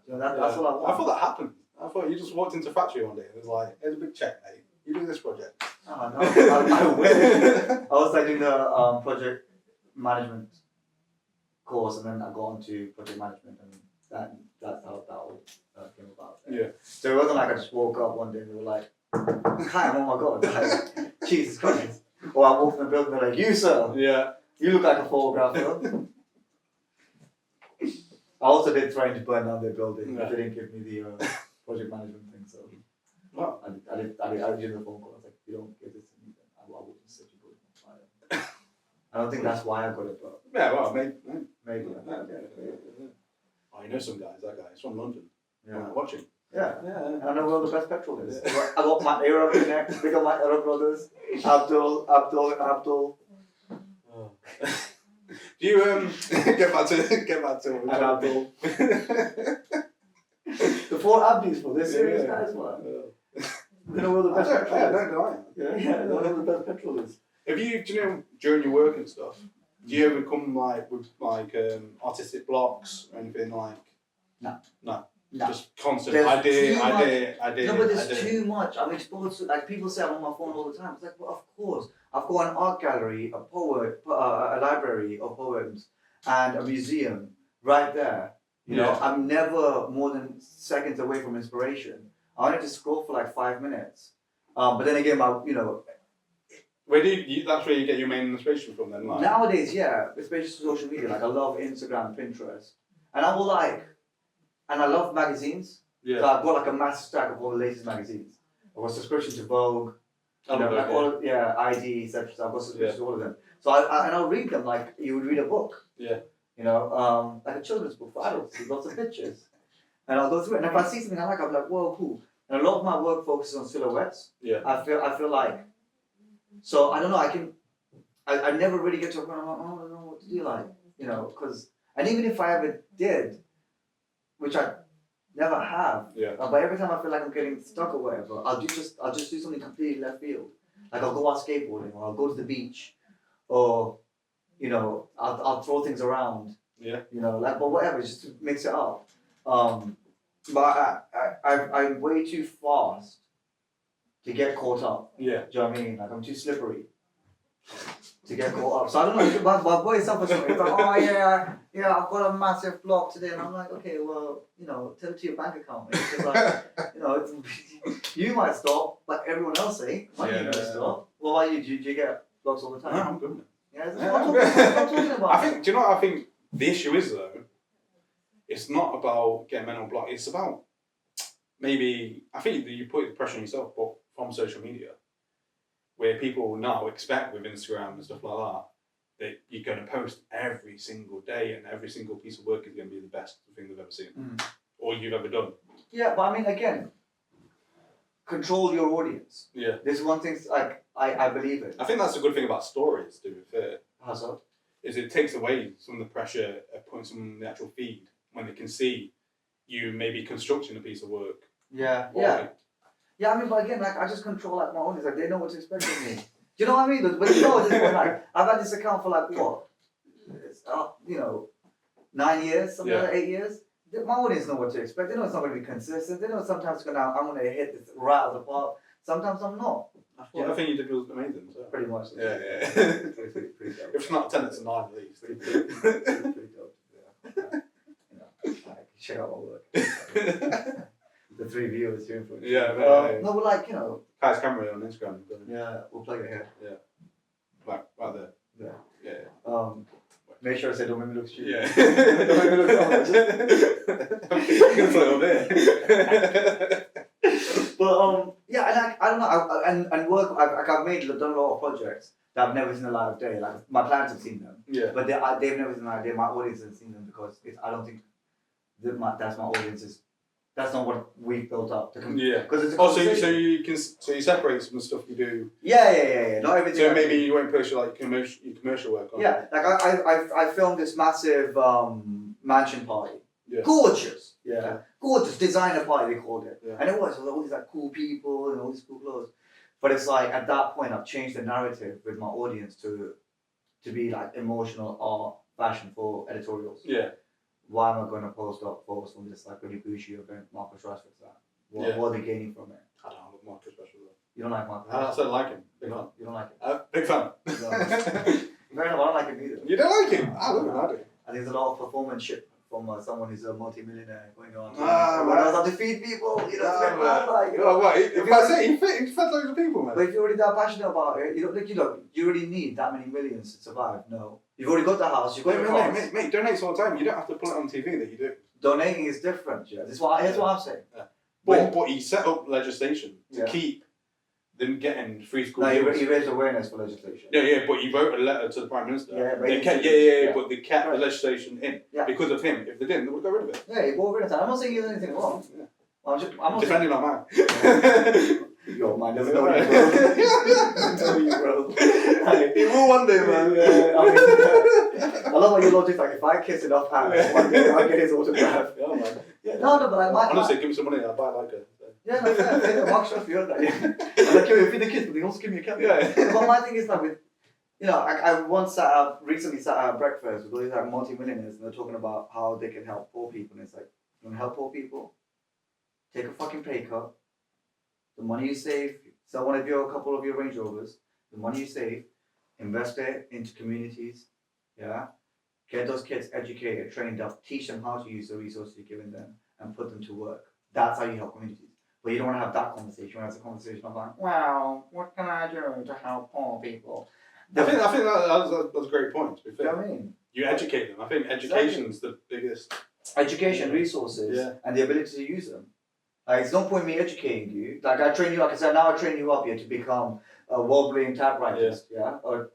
You know, that's what I want. I thought that happened. I thought you just walked into a factory one day and it was like, here's a big check, mate. You do this project. Oh, no, I wish. I was like doing the project management course, and then I got onto project management, and that's how that all came about. Yeah. So it wasn't like I just woke up one day and they were like, "Hi, oh my God, like, Jesus Christ!" Or I walked in the building, they're like, "You sir, yeah, you look like a photographer." I also did try to burn down their building. They didn't give me the project management thing, so I did the phone call. I was like, "You don't give this to me, then I will just set you both on fire." I don't think that's why I got it, but yeah, well, maybe. Oh, you know some guys. That guy, he's from London. Yeah, watching. Yeah. And I know where the best petrol is. I got my Arab next, big of my Arab brothers, Abdul, and Abdul. Oh. Do you get back to and Abdul. The 4 Abdis for this serious guys, man. You know where the best petrol is. Yeah, I know where the best petrol is. Do you know, during your work and stuff, do you ever come like with like artistic blocks or anything like? No. Just constant idea. No, but there's too much. I'm exposed to, like, people say I'm on my phone all the time. It's like, well, of course. I've got an art gallery, a library of poems, and a museum right there. You know, I'm never more than seconds away from inspiration. I wanted to scroll for like 5 minutes. But then again, that's where you get your main inspiration from then? Like? Nowadays, yeah, especially social media. Like, I love Instagram, Pinterest. And I love magazines. Yeah. So I've got like a massive stack of all the latest magazines. I've got subscription to Vogue, ID, etc. So I've got subscription to all of them. So I'll read them like you would read a book. Yeah. You know, like a children's book for adults with lots of pictures. And I'll go through it. And if I see something I like, I'll be like, whoa, cool. And a lot of my work focuses on silhouettes. Yeah. I feel like, so I don't know, I never really get to a point, I'm like, oh, I don't know what to do, like, you know, and even if I ever did, which I never have, but every time I feel like I'm getting stuck or whatever, I'll just do something completely left field. Like I'll go out skateboarding, or I'll go to the beach, or, you know, I'll throw things around. Yeah. You know, like, but whatever, just to mix it up. But I'm way too fast to get caught up. Yeah. Do you know what I mean? Like, I'm too slippery to get caught up. So I don't know, my boy suffers from it. He's like, oh yeah, I've got a massive block today. And I'm like, okay, well, you know, tell it to your bank account. Because like, you know, you might stop, but everyone else ain't. Money might stop. What about you? Do you get blocks all the time? No, I'm good. Yeah, that's what I'm talking about. Do you know what I think the issue is though? It's not about getting mental block. It's about maybe, I think that you put the pressure on yourself, but from social media, where people now expect with Instagram and stuff like that you're going to post every single day and every single piece of work is going to be the best thing they've ever seen or you've ever done. Yeah, but I mean, again, control your audience. Yeah. There's one thing, like, I believe it. I think that's a good thing about stories, to be fair. How so? Is it takes away some of the pressure of putting some in the actual feed when they can see you maybe constructing a piece of work. Yeah. Yeah, I mean, but again, like, I just control, like, my audience. Like, they know what to expect from me. Do you know what I mean? But you know at this point, like, I've had this account for, like, what? You know, 9 years, something like 8 years. My audience know what to expect. They know it's not going to be consistent. They know sometimes I'm going to hit this right out of the park. Sometimes I'm not. I think you did was amazing. So. Pretty much. Yeah. Pretty dope. If it's not 10, it's a 9 at least. Pretty dope. Yeah. You know, like, check out my work. The 3 viewers here. No, but like, you know. Kay's camera on Instagram. Yeah, we'll plug it here. Yeah. Right there. Yeah. Make sure I say don't make me look stupid. Yeah. Don't make me look But yeah, and I don't know. And work. I've done a lot of projects that I've never seen the light of day. Like my clients have seen them. Yeah. But they've never seen the light of day. My audience has seen them because I don't think that's my audience's That's not what we've built up. Yeah. Because it's a so conversation. you separate some stuff you do. Yeah. Not everything. So maybe you won't post your commercial work on. Yeah, like I filmed this massive mansion party. Yeah. Gorgeous. Yeah. Gorgeous designer party they called it. Yeah. And it was all these like cool people and all these cool clothes. But it's like at that point I've changed the narrative with my audience to be like emotional art, fashion for editorials. Yeah. Why am I going to post up photos from this like really bougie event Marcus Rashford's at? What are they gaining from it? I don't know Marcus Rashford. You don't like Marcus? I said like him. Big fan. You don't like him? Big fan. Fair enough, I don't like him either. You don't like him? I love him. I do. And there's a lot of performance shit from someone who's a multi-millionaire going on. Right. knows how to feed people, you know, What? If I say he fed loads of people, man. But if you're already that passionate about it, you already need that many millions to survive. No. You've already got the house, you've got your cars. Mate, donates all the time. You don't have to put it on TV that you do. Donating is different, yeah. Here's what I'm saying. Yeah. But he set up legislation to keep them getting free school meals. He raised awareness for legislation. Yeah, but he wrote a letter to the Prime Minister. But they kept the legislation in because of him. If they didn't, they would go rid of it. Yeah, he got rid of it. I'm not saying he did anything wrong. Yeah. I'm not defending on mine. Your mind doesn't know you, bro. Doesn't know you, bro. He will one day, man. I love what your logic's like. If I kiss enough hands, one day I'll get his autograph. Yeah, man. Yeah, no, but honestly, give me some money, I'll buy like a. Yeah, no, fair. Mark Shuff, you're that. I'm like, yo, feed the kids, but they also give me a cat. Yeah. But my thing is like with, I once recently sat at breakfast with all these like multi-millionaires, and they're talking about how they can help poor people, and it's like, you want to help poor people? Take a fucking pay cut. The money you save, sell a couple of your Range Rovers. The money you save, invest it into communities. Yeah, get those kids educated, trained up, teach them how to use the resources you're giving them, and put them to work. That's how you help communities. But you don't want to have that conversation. You want to have a conversation of like, well, what can I do to help poor people? I think that's a great point. To be fair. You know what I mean? You educate them. I think education's the biggest. Education, resources, and the ability to use them. Like, it's no point me educating you. Like, I train you, like I said, now I train you up here to become a world-leading typewriter, or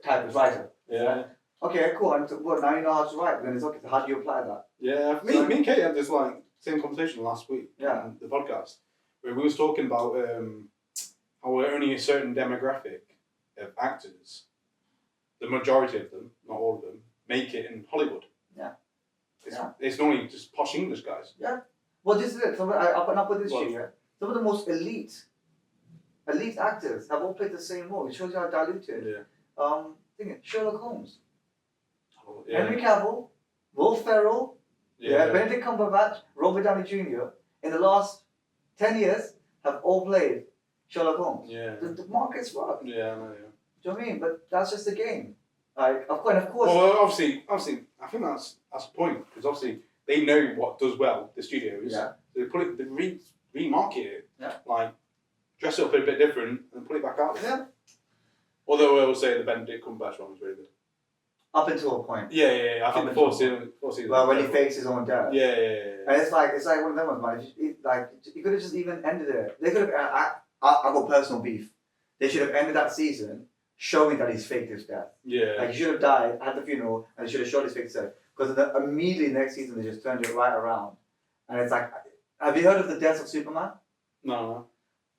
typist writer. Yeah. Okay, cool. Well, now you know how to write. Then it's okay. So how do you apply that? Yeah, me and Kate had this same conversation last week on the podcast where we was talking about how only a certain demographic of actors, the majority of them, not all of them, make it in Hollywood. Yeah. It's normally just posh English guys. Yeah. Well, this is it. I'll put this to you. Some of the most elite actors have all played the same role. It shows you how diluted. Sherlock Holmes. Henry Cavill, Will Ferrell, Benedict Cumberbatch, Robert Downey Jr. in the last 10 years have all played Sherlock Holmes. Yeah. The market's rough. Yeah, I know. Yeah. Do you know what I mean? But that's just the game. Like, of course. Well, obviously, I think that's the point because obviously they know what does well. The studios. Yeah. So they remarket it. Yeah. Like dress it up a bit different and put it back out. Yeah. Although I will say the Benedict Cumberbatch one was really good. Up until a point. Yeah. I think the fourth season. Well, when he fakes his own death. Yeah. And it's like one of them ones, man. You could have just even ended it. They could have. I got personal beef. They should have ended that season showing that he's faked his death. Yeah. Like he should have died, had the funeral, and they should have showed his faked death. Because immediately next season they just turned it right around, and it's like, have you heard of the death of Superman? No.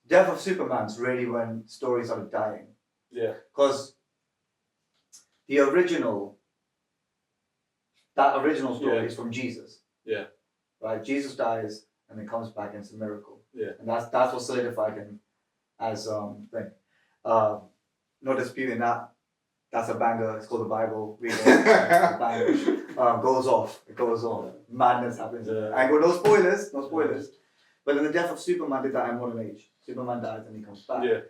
Death of Superman's really when stories started dying. Yeah. Because the original story is from Jesus. Yeah. Right? Jesus dies and then comes back and it's a miracle. Yeah. And that's what solidified him as thing. No disputing that. That's a banger. It's called the Bible. Read it. It's a banger. Goes off. It goes on. Madness happens. I go, no spoilers. But then the death of Superman did that in modern age. Superman dies and he comes back. Yeah.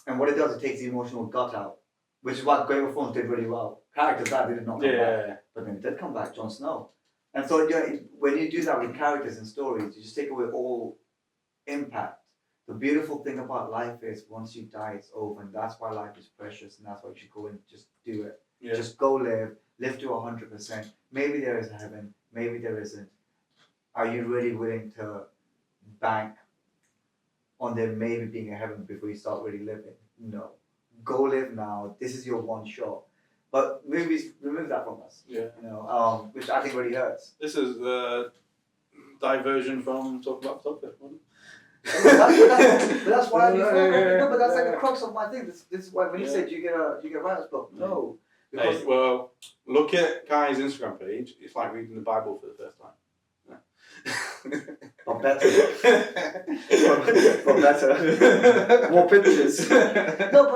And what it does, it takes the emotional gut out, which is what Game of Thrones did really well. Characters that did not come back, but then it did come back. Jon Snow. And so when you do that with characters and stories, you just take away all impact. The beautiful thing about life is once you die, it's over, and that's why life is precious, and that's why you should go and just do it. Yeah. Just go live to 100%. Maybe there is a heaven, maybe there isn't. Are you really willing to bank on there maybe being a heaven before you start really living? No. Go live now. This is your one shot. But movies remove that from us. Yeah. Which I think really hurts. This is diversion from talking about photography. but that's why I do no, but that's like the crux of my thing. This is why when you say do you get writer's block? No. Because well, look at Kay's Instagram page. It's like reading the Bible for the first time. Or better. Or better. More pictures. No,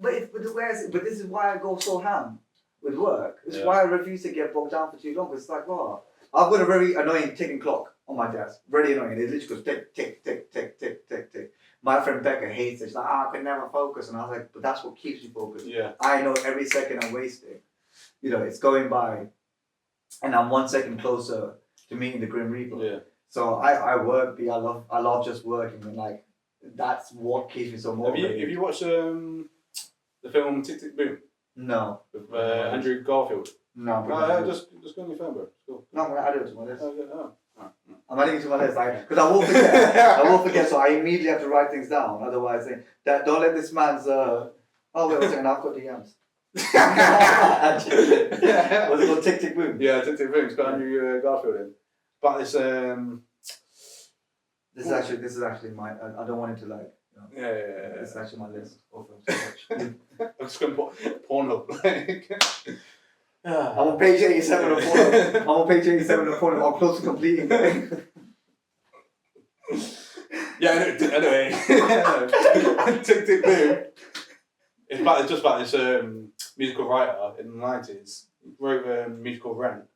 but this is why I go so ham with work. It's why I refuse to get bogged down for too long. Because it's like, wow, I've got a very annoying ticking clock on my desk. Very annoying. It literally goes tick, tick, tick, tick, tick, tick, tick. My friend Becca hates it. She's like, I can never focus. And I was like, but that's what keeps me focused. Yeah. I know every second I'm wasting. It's going by. And I'm 1 second closer to meeting the Grim Reaper. Yeah. So I work, I love just working, and like that's what keeps me so motivated. Have you watched the film Tick Tick Boom? No. With Andrew Garfield. No. Just go on your phone, bro. Cool. No, I'm gonna add it to my list. Oh. I'm adding it to my list, because I will forget. I will forget, so I immediately have to write things down. Otherwise, don't let this man's. Oh wait a second, I've got DMs. Was it called Tick Tick Boom? Yeah, Tick Tick Boom. It's got Andrew Garfield in. But this This is actually my. I don't want it to like. Yeah. This is actually my list of films to watch. I'm just going to put Pornhub. I'm on page 87 of Pornhub. I'm close to completing it. Yeah, anyway. Tick Tick Boom. It's just about this musical writer in the 90s. He wrote a musical Rent.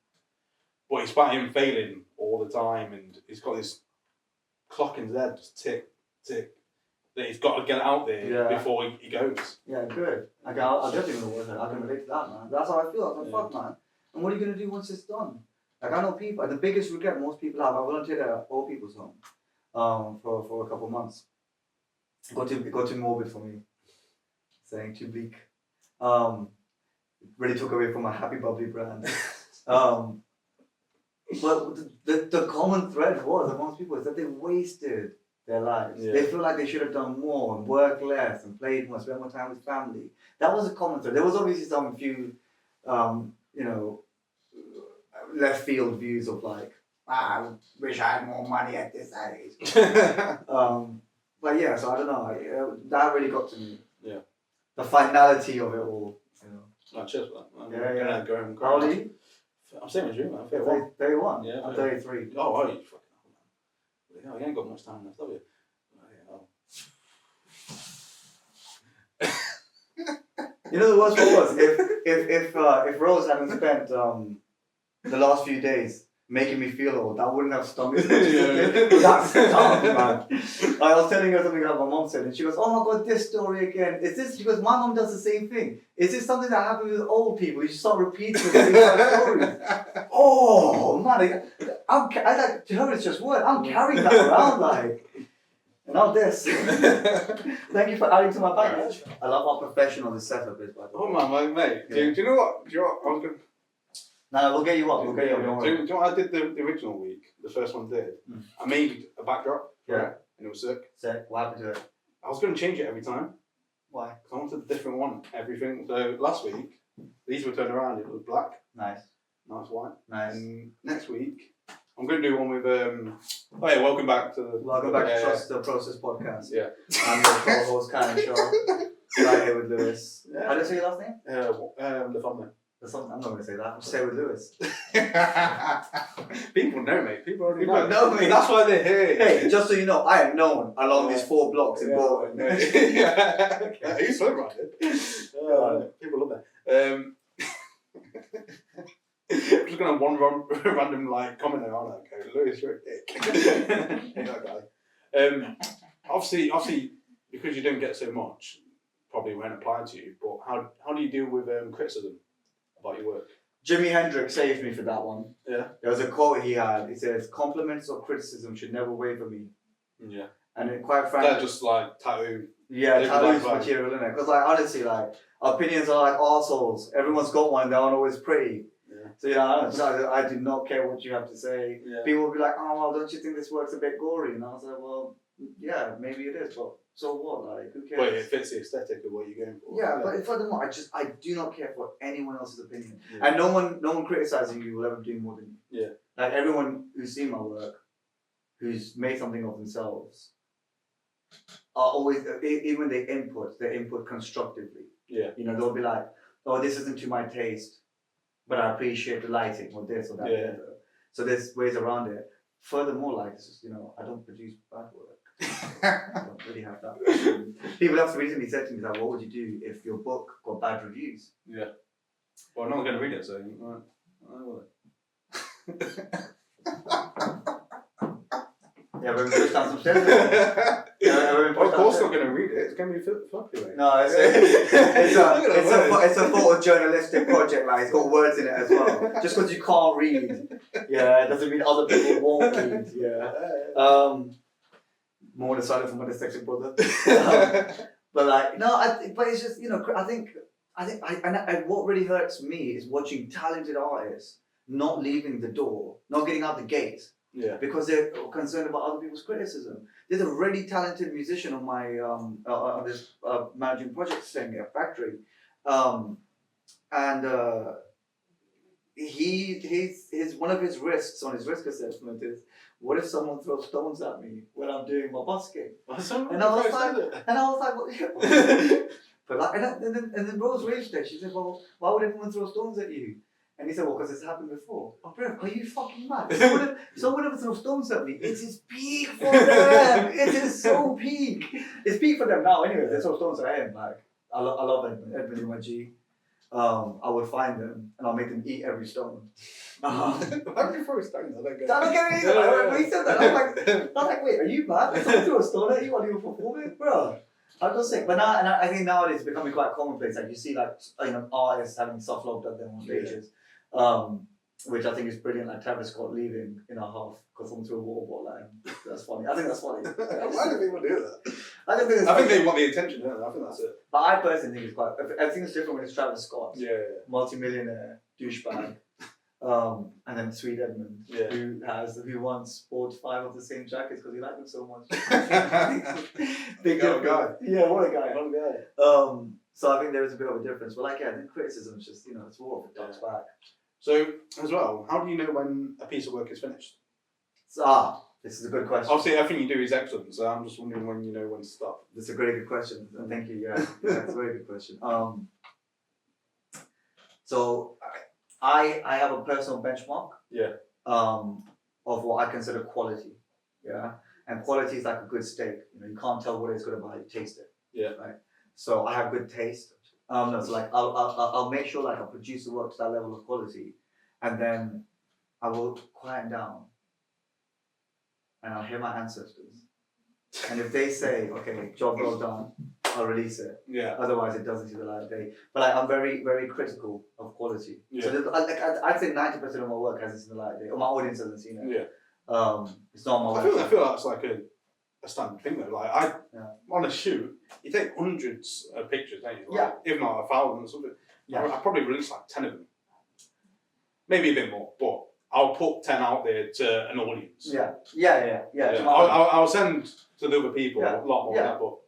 But it's about him failing all the time, and he's got this clock in his head, just tick, tick, that he's got to get it out there before he goes. Yeah, good. I'll definitely know what I can relate to that, man. That's how I feel. I'm like, fuck, man. And what are you going to do once it's done? Like, I know people, the biggest regret most people have, I volunteered at old people's home for a couple of months. Got too morbid for me. Saying too bleak. Really took away from my happy bubbly brand. But the common thread was amongst people is that they wasted their lives. Yeah. They feel like they should have done more and worked less and played more, spent more time with family. That was a common thread. There was obviously some few, left field views of like, I wish I had more money at this age. But yeah, so I don't know. That really got to me. Yeah. The finality of it all. Oh, cheers for that. Yeah. Go home. How old are you? I'm saying as you, man. 31? Yeah. I'm 33. You fucking hell, man. Yeah, you ain't got much time left, have you? You know the worst part was if Rose hadn't spent the last few days making me feel old, that wouldn't have stung me. That's dumb, man. I was telling her something that my mom said, and she goes, "Oh my god, this story again. Is this?" She goes, "My mom does the same thing. Is this something that happens with old people? You just start repeating the same stories." Oh man, I like to her. It's just word. I'm carrying that around like. And now this. Thank you for adding to my package. I love how professional this setup is, by the way. Oh man, mate. Yeah. Do you know what? I was going to... No, we'll get you up. Do you know what I did the original week? The first one did. I made a backdrop. Yeah. Right? And it was sick. Sick. What happened to it? I was going to change it every time. Why? Because I wanted a different one. Everything. So last week, these were turned around. It was black. Nice. Now it's white. Nice. And next week, I'm going to do one with. Oh yeah, welcome back to the Trust the Process podcast. Yeah. I'm your co-host, Khay Sha. Right here with Lewis. Yeah. How do you say your last name? Lafond. I'm not going to say that. I'll say with Lewis. People know me. People already know me. That's why they're here. Hey, just so you know, I am known along these 4 blocks in Bolton. Yeah. He's so right. People love that. I'm just gonna have one random like comment there, aren't I? Okay, Lewis, you're a dick. Hey, that guy. Obviously, because you don't get so much, probably won't apply to you. But how do you deal with criticism about your work? Jimi Hendrix saved me for that one. Yeah. There was a quote he had. He says, "Compliments or criticism should never weigh for me." Yeah. And it, quite frankly, they're just like tattoo. Yeah, tattoo's material, isn't it? Because like honestly, like opinions are like arseholes. Everyone's got one. They aren't always pretty. Yeah. So I do not care what you have to say. Yeah. People will be like, "Oh, well, don't you think this work's a bit gory?" And I was like, "Well, yeah, maybe it is, but so what? Like, who cares?" But it fits the aesthetic of what you're going for. Yeah, but furthermore, I do not care for anyone else's opinion, and no one criticizing you will ever do more than you. Yeah. Like everyone who's seen my work who's made something of themselves are always, even they input constructively. Yeah. You know, they'll be like, oh, this isn't to my taste, but I appreciate the lighting or this or that. Yeah. So there's ways around it. Furthermore, like, it's just, you know, I don't produce bad work. I don't really have that. People have recently said to me, like, what would you do if your book got bad reviews? Yeah. Well, I'm not going to read it, so I will. Yeah, we're going to push down some stairs. Of course, not going to read it. It's going to be floppy. Like. No, it's a photojournalistic project. Like, it's got words in it as well. Just because you can't read, yeah, doesn't mean other people won't read. Yeah. More the silent from my dyslexic brother. But like, no, but it's just, you know, I think what really hurts me is watching talented artists not leaving the door, not getting out the gate. Yeah. Because they're concerned about other people's criticism. There's a really talented musician on my on this managing project thing at Factory, and his one of his risks on his risk assessment is, what if someone throws stones at me when I'm doing my busking? And I was like, what? But like, and then Rose raged there. She said, well, why would everyone throw stones at you? And he said, well, because it's happened before. Oh, bro, are you fucking mad? Someone ever throw stones at me. It is peak for them. It is so peak. It's peak for them now anyway. They throw stones at him. Like, I love Edmund. Edmund is my G. I would find them and I'll make them eat every stone. Why would you throw a stone? I don't get it. I don't get it either. When he said that, I was like, wait, are you mad? Someone threw a stone at you while you were performing? Bro. I'm just sick. But now, and I think nowadays it's becoming quite commonplace. Like, you see, like, you know, artists having soft lobbed at them on stages. Which I think is brilliant, like Travis Scott leaving in a half because someone threw a water bottle at him. That's funny. I think that's funny. Why do people do that? I think they want the attention, don't they? I think that's it. But I personally think it's quite. I think it's different when it's Travis Scott. Yeah. Multi-millionaire douchebag. And then Sweet Edmund, who once bought 5 of the same jackets because he liked them so much. Big guy. Yeah, what a guy. What a guy. So I think there is a bit of a difference. But like, yeah, I think criticism is just, you know, it's more of a duck's back. So, as well, how do you know when a piece of work is finished? This is a good question. Obviously, everything you do is excellent, so I'm just wondering when you know when to stop. That's a very good question. Thank you. Yeah, that's a very good question. So I have a personal benchmark. Yeah. Of what I consider quality. Yeah. And quality is like a good steak. You know, you can't tell what it's good about it. You taste it. Yeah. Right. So I have good taste. No, so like I'll make sure like I produce the work to that level of quality, and then I will quiet down, and I'll hear my ancestors, and if they say, okay, job well done, I'll release it. Yeah. Otherwise, it doesn't see the light of day. But like, I'm very, very critical of quality. Yeah. So I'd say 90% of my work hasn't seen the light of day, or my audience hasn't seen it. Yeah. It's not on my website. I feel that's like a standard thing though. Like on a shoot, you take hundreds of pictures, don't you? Like, if not 1,000 or something. Yeah. I probably release like 10 of them. Maybe a bit more, but I'll put 10 out there to an audience. Yeah. I'll send to the other people a lot more than that, but.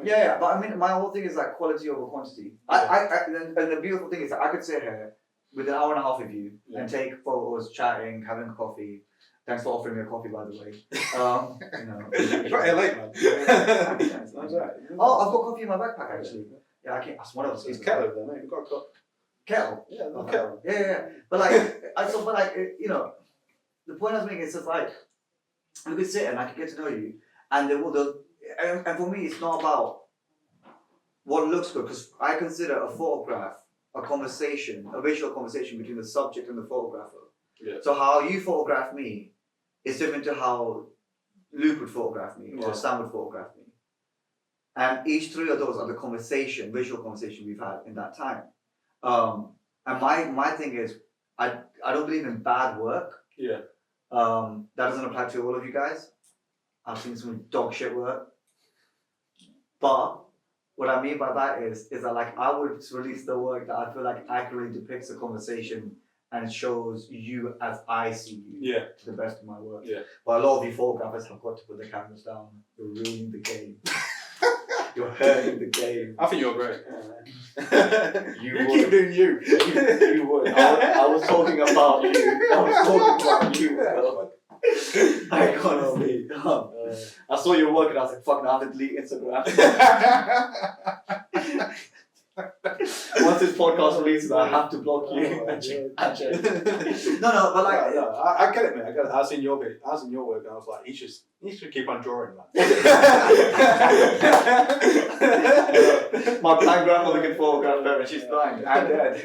Yeah, but I mean, my whole thing is like quality over quantity. And the beautiful thing is that I could sit here with an hour and a half of you and take photos, chatting, having coffee. Thanks for offering me a coffee, by the way. You know, it's right here late, man. Oh, I've got coffee in my backpack actually. Yeah, I can't. That's one of us. It's kettle over there, mate. We've got a cup. Kettle. Yeah, no kettle. Yeah. But like, you know, the point I was making is just like, we could sit and I could get to know you, and and for me, it's not about what looks good, because I consider a photograph a conversation, a visual conversation between the subject and the photographer. Yeah. So how you photograph me is different to how Luke would photograph me or Sam would photograph me. And each 3 of those are the conversation, visual conversation we've had in that time. And my thing is, I don't believe in bad work. Yeah. That doesn't apply to all of you guys. I've seen some dog shit work. But what I mean by that is that like I would release the work that I feel like accurately depicts the conversation and shows you as I see you to the best of my work. Yeah. But a lot of you photographers have got to put the cameras down. You're ruining the game. You're hurting the game. I think you're great. You keep doing you. You would. I was talking about you. I was talking about you, bro. Like honestly, I saw your work and I was like, fuck, now I have to delete Instagram. Once this podcast releases, I have to block you. No, but like, I get it, man. I get it. I was in your work, and I was like, he should keep on drawing, man. My blind grandmother can photograph her, and she's blind. I'm dead.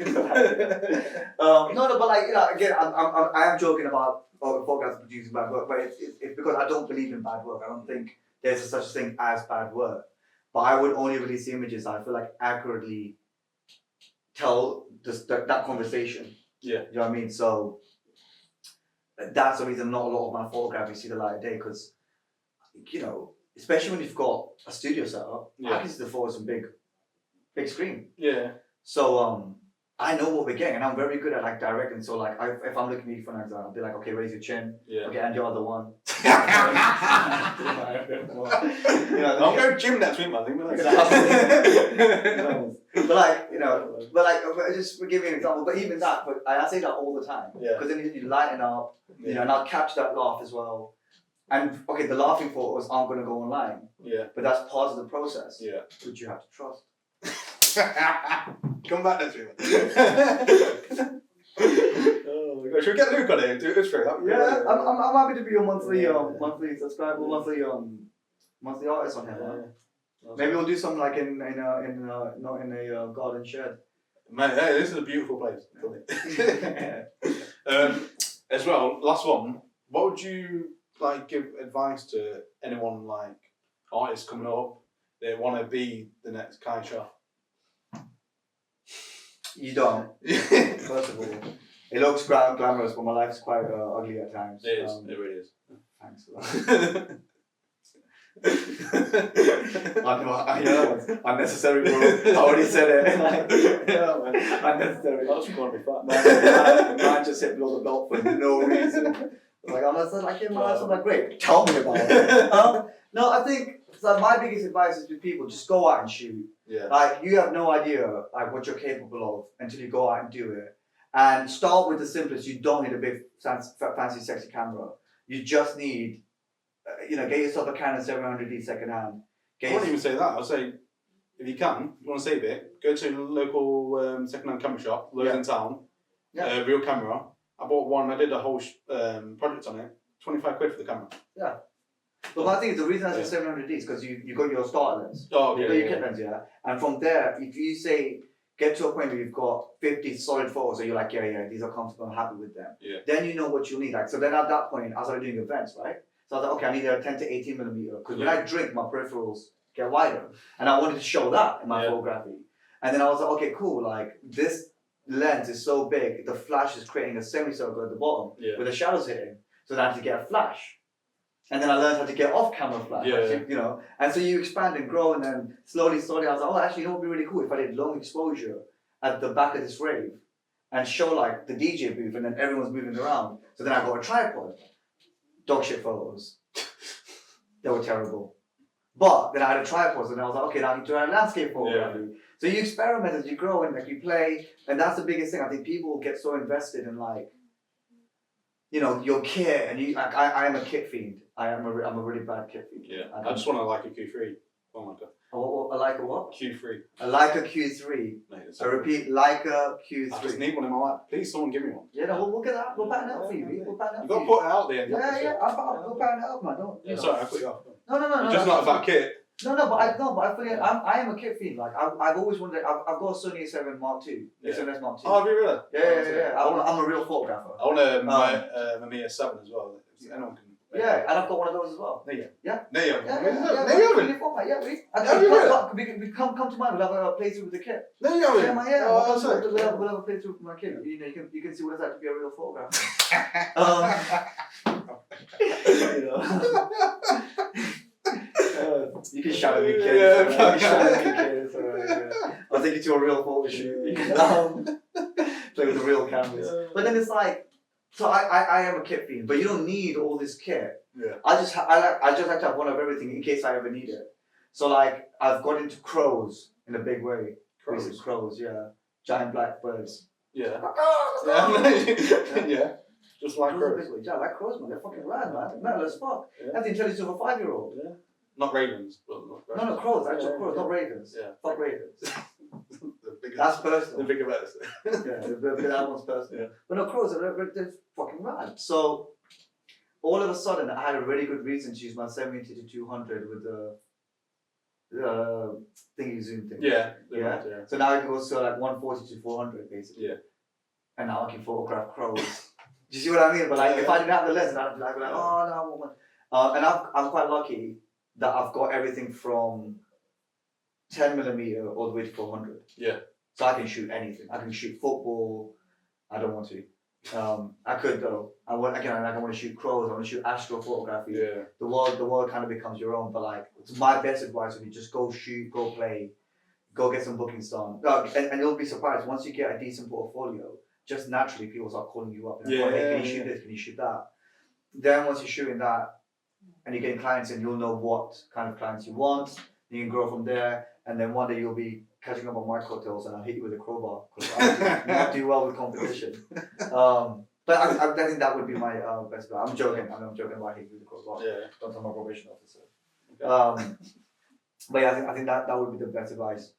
No, but like, again, I am joking about photographs producing bad work, but it's because I don't believe in bad work. I don't think there's such a thing as bad work. But I would only release images I feel like accurately tell that conversation. Yeah. You know what I mean? So that's the reason not a lot of my photography see the light of day, because, especially when you've got a studio set up, I can see the photos on big screen. Yeah. So I know what we're getting, and I'm very good at like directing. So like, if I'm looking at you for an example, I'll be like, okay, raise your chin. Yeah. Okay, and your other one. I'll go gym next week, man. But just to give you an example. But even that, I say that all the time. Yeah. Because then you lighten up, and I'll capture that laugh as well. And okay, the laughing photos aren't going to go online. Yeah. But that's part of the process. Yeah. Which you have to trust. Come back next week. Oh my gosh, should we get Luke on here and do it straight up? Yeah, I'm happy to be your monthly subscriber, monthly artist on here. Yeah. Maybe we'll do something like in not in a garden shed. Man, hey, this is a beautiful place. As well, last one. What would you like give advice to anyone like artists coming up? They want to be the next Khay Sha. You don't. First of all, it looks glamorous, but my life's quite ugly at times. It is. It really is. Thanks for that. I know, unnecessary, bro. I already said it. Yeah, man. Unnecessary. That's going to be fun. Man just hit below the belt for no reason. Like, I'm just like, yeah, my life's not that great. Tell me about it. No, I think my biggest advice is to people, just go out and shoot. Yeah. Like, you have no idea like what you're capable of until you go out and do it. And start with the simplest. You don't need a big fancy sexy camera. You just need, get yourself a Canon 700D second hand. I wouldn't even say that. I'll say, if you want to save it, go to a local second hand camera shop, loads in town. Yeah. Real camera. I bought one. I did a whole project on it. 25 quid for the camera. Yeah. But my thing is, the reason I say 700D is because you got your starter lens. Oh, you got your kit lens, yeah. And from there, if you say, get to a point where you've got 50 solid photos, so you're like, yeah, these are comfortable, I'm happy with them. Yeah. Then you know what you need. Like, so then at that point, I started doing events, right? So I was like, okay, I need a 10 to 18 millimeter. Because when I drink, my peripherals get wider. And I wanted to show that in my photography. And then I was like, okay, cool. Like, this lens is so big, the flash is creating a semicircle at the bottom with the shadows hitting. So then I had to get a flash. And then I learned how to get off camera flash, and so you expand and grow, and then slowly, I was like, oh, actually, it would be really cool if I did long exposure at the back of this rave and show like the DJ booth, and then everyone's moving around. So then I got a tripod, dog shit photos. They were terrible. But then I had a tripod, and I was like, okay, now I need to try landscape photography. So you experiment as you grow, and like you play, and that's the biggest thing. I think people get so invested in like, your kit, and I am a kit fiend. I'm a really bad kit fiend. Yeah. I just want to like a Q3. Oh my god. I like a what? Q3. I like a Q3. Mate, I repeat, like a Q3. I just need one in my life. Please, someone give me one. Yeah, no, we'll get that. We'll pattern it up for you. We'll pattern it up. You've got to put it out there. Yeah. We'll pattern it up, man. Sorry, I put you off. No. You're just not about kit. No, but I fully, I am a kit fiend. Like I've always wanted. I've got a Sony A7 Mark II, A7S Mark II. Oh, have you really? Yeah. I'm a real photographer. I want a Mamiya 7 as well. Anyone can. Yeah, and I've got one of those as well. Yeah. Yeah. We come to mind. We'll have a playthrough with the kit. We'll have a playthrough with my kit. You can see what it's like to be a real photographer. You can shout at me, kid. I'll take you to a real photo shoot. You can play with the real cameras. But then it's like, so I am a kit fiend, but you don't need all this kit. Yeah. I just like to have one of everything in case I ever need it. So like I've got into crows in a big way. Crows, yeah. Giant black birds. Yeah. Yeah. Just like crows. Yeah, I like crows, man. They're fucking rad, man. Metal as fuck. Yeah. That's the intelligence of a 5-year-old. Yeah. Not ravens. No, crows. Actual crows, not ravens. Yeah. Fuck ravens. The biggest, That's personal. The bigger medicine. Yeah, that one's personal. Yeah. But no, crows, they're fucking rad. So, all of a sudden, I had a really good reason to use my 70 to 200 with the thingy zoom thing. Yeah. Yeah. So now I can go to like 140 to 400 basically. Yeah. And now I can photograph crows. Do you see what I mean? But like, if I didn't have the lens, I'd be like, oh no. And I'm quite lucky that I've got everything from 10mm all the way to 400. Yeah. So I can shoot anything. I can shoot football. I don't want to. I could though. I want to shoot crows. I want to shoot astrophotography. Yeah. The world kind of becomes your own. But like, my best advice would be just go shoot, go play, go get some bookings done. And you'll be surprised once you get a decent portfolio. Just naturally, people start calling you up. Like, hey, can you shoot this? Can you shoot that? Then once you're shooting that, and you're getting clients, and you'll know what kind of clients you want. You can grow from there, and then one day you'll be catching up on my cocktails, and I'll hit you with a crowbar because I not do well with competition. But I think that would be my best bet. I'm joking. I'm joking about hitting you with a crowbar. Yeah. Don't tell my probation officer. Okay. But yeah, I think that would be the best advice.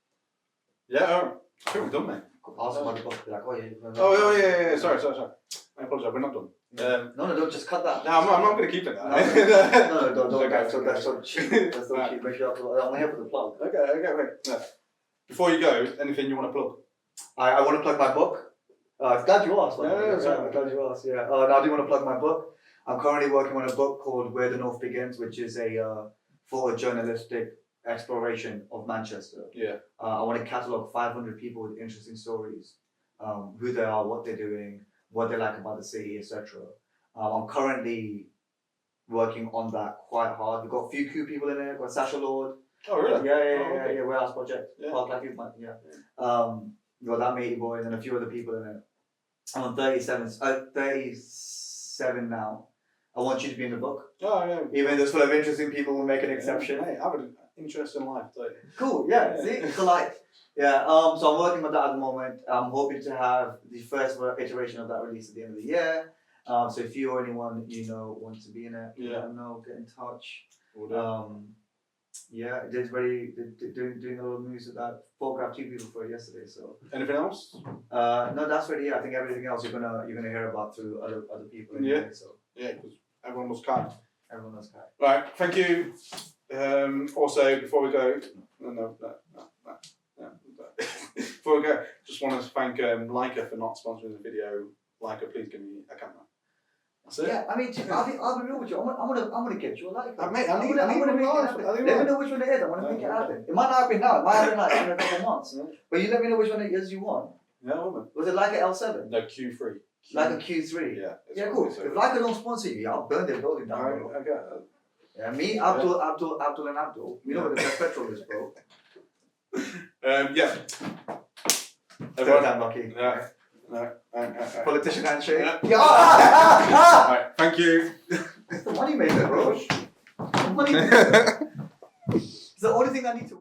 Yeah. I think we're done, mate. Ask about the book. Be like, oh yeah. Oh yeah. Sorry. I apologise. We're not done. No, don't just cut that. No, I'm not going to keep it. No, don't. Okay, That's so cheap. That's so cheap. Make sure I'm here for the plug. Okay, wait. No. Before you go, anything you want to plug? I want to plug my book. I'm glad you asked. I'm glad you asked. Yeah. No, I do want to plug my book. I'm currently working on a book called Where the North Begins, which is a photojournalistic exploration of Manchester. Yeah. I want to catalogue 500 people with interesting stories, who they are, what they're doing, what they like about the city, etc. I'm currently working on that quite hard. We've got a few cool people in there. We've got Sasha Lord. Oh really? Yeah. Warehouse Project. Yeah. Park Life Youth, yeah. We've got that matey boy and then a few other people in it. I'm on 37 now. I want you to be in the book. Oh yeah. Even though it's full of interesting people, we'll make an exception. Hey, I have an interesting life, don't you? Cool, yeah. See? So like, yeah, so I'm working on that at the moment. I'm hoping to have the first iteration of that released at the end of the year. So if you or anyone you know wants to be in it, let them know, get in touch. Yeah, just doing a little moves with that. Photographed 2 people for it yesterday. So anything else? No, that's really it. I think everything else you're gonna hear about through other people. Anyway, so yeah, because everyone was kind. Everyone was kind. Right, thank you. Also, before we go, no. Before we go, just want to thank Leica for not sponsoring the video. Leica, please give me a camera. That's it. Yeah, I mean, I'll be real with you. I'm gonna get you a Leica. Mate, I need make it one. happen. Let me know which one it is. I want to make it happen. It might not happen now. It might happen like in a couple months. But you let me know which one it is you want. Yeah, woman. Was it Leica L7? No, Q3. Leica Q3. Yeah. Yeah, cool. If Leica don't sponsor you, I'll burn their building down. Okay. Yeah, me, Abdul, and Abdul. You know where the best petrol is, bro. Yeah. Third time lucky. Yeah. No. Politician handshake. Yeah. Right. Thank you. It's the money maker, bro. The money maker. It's the only thing I need to.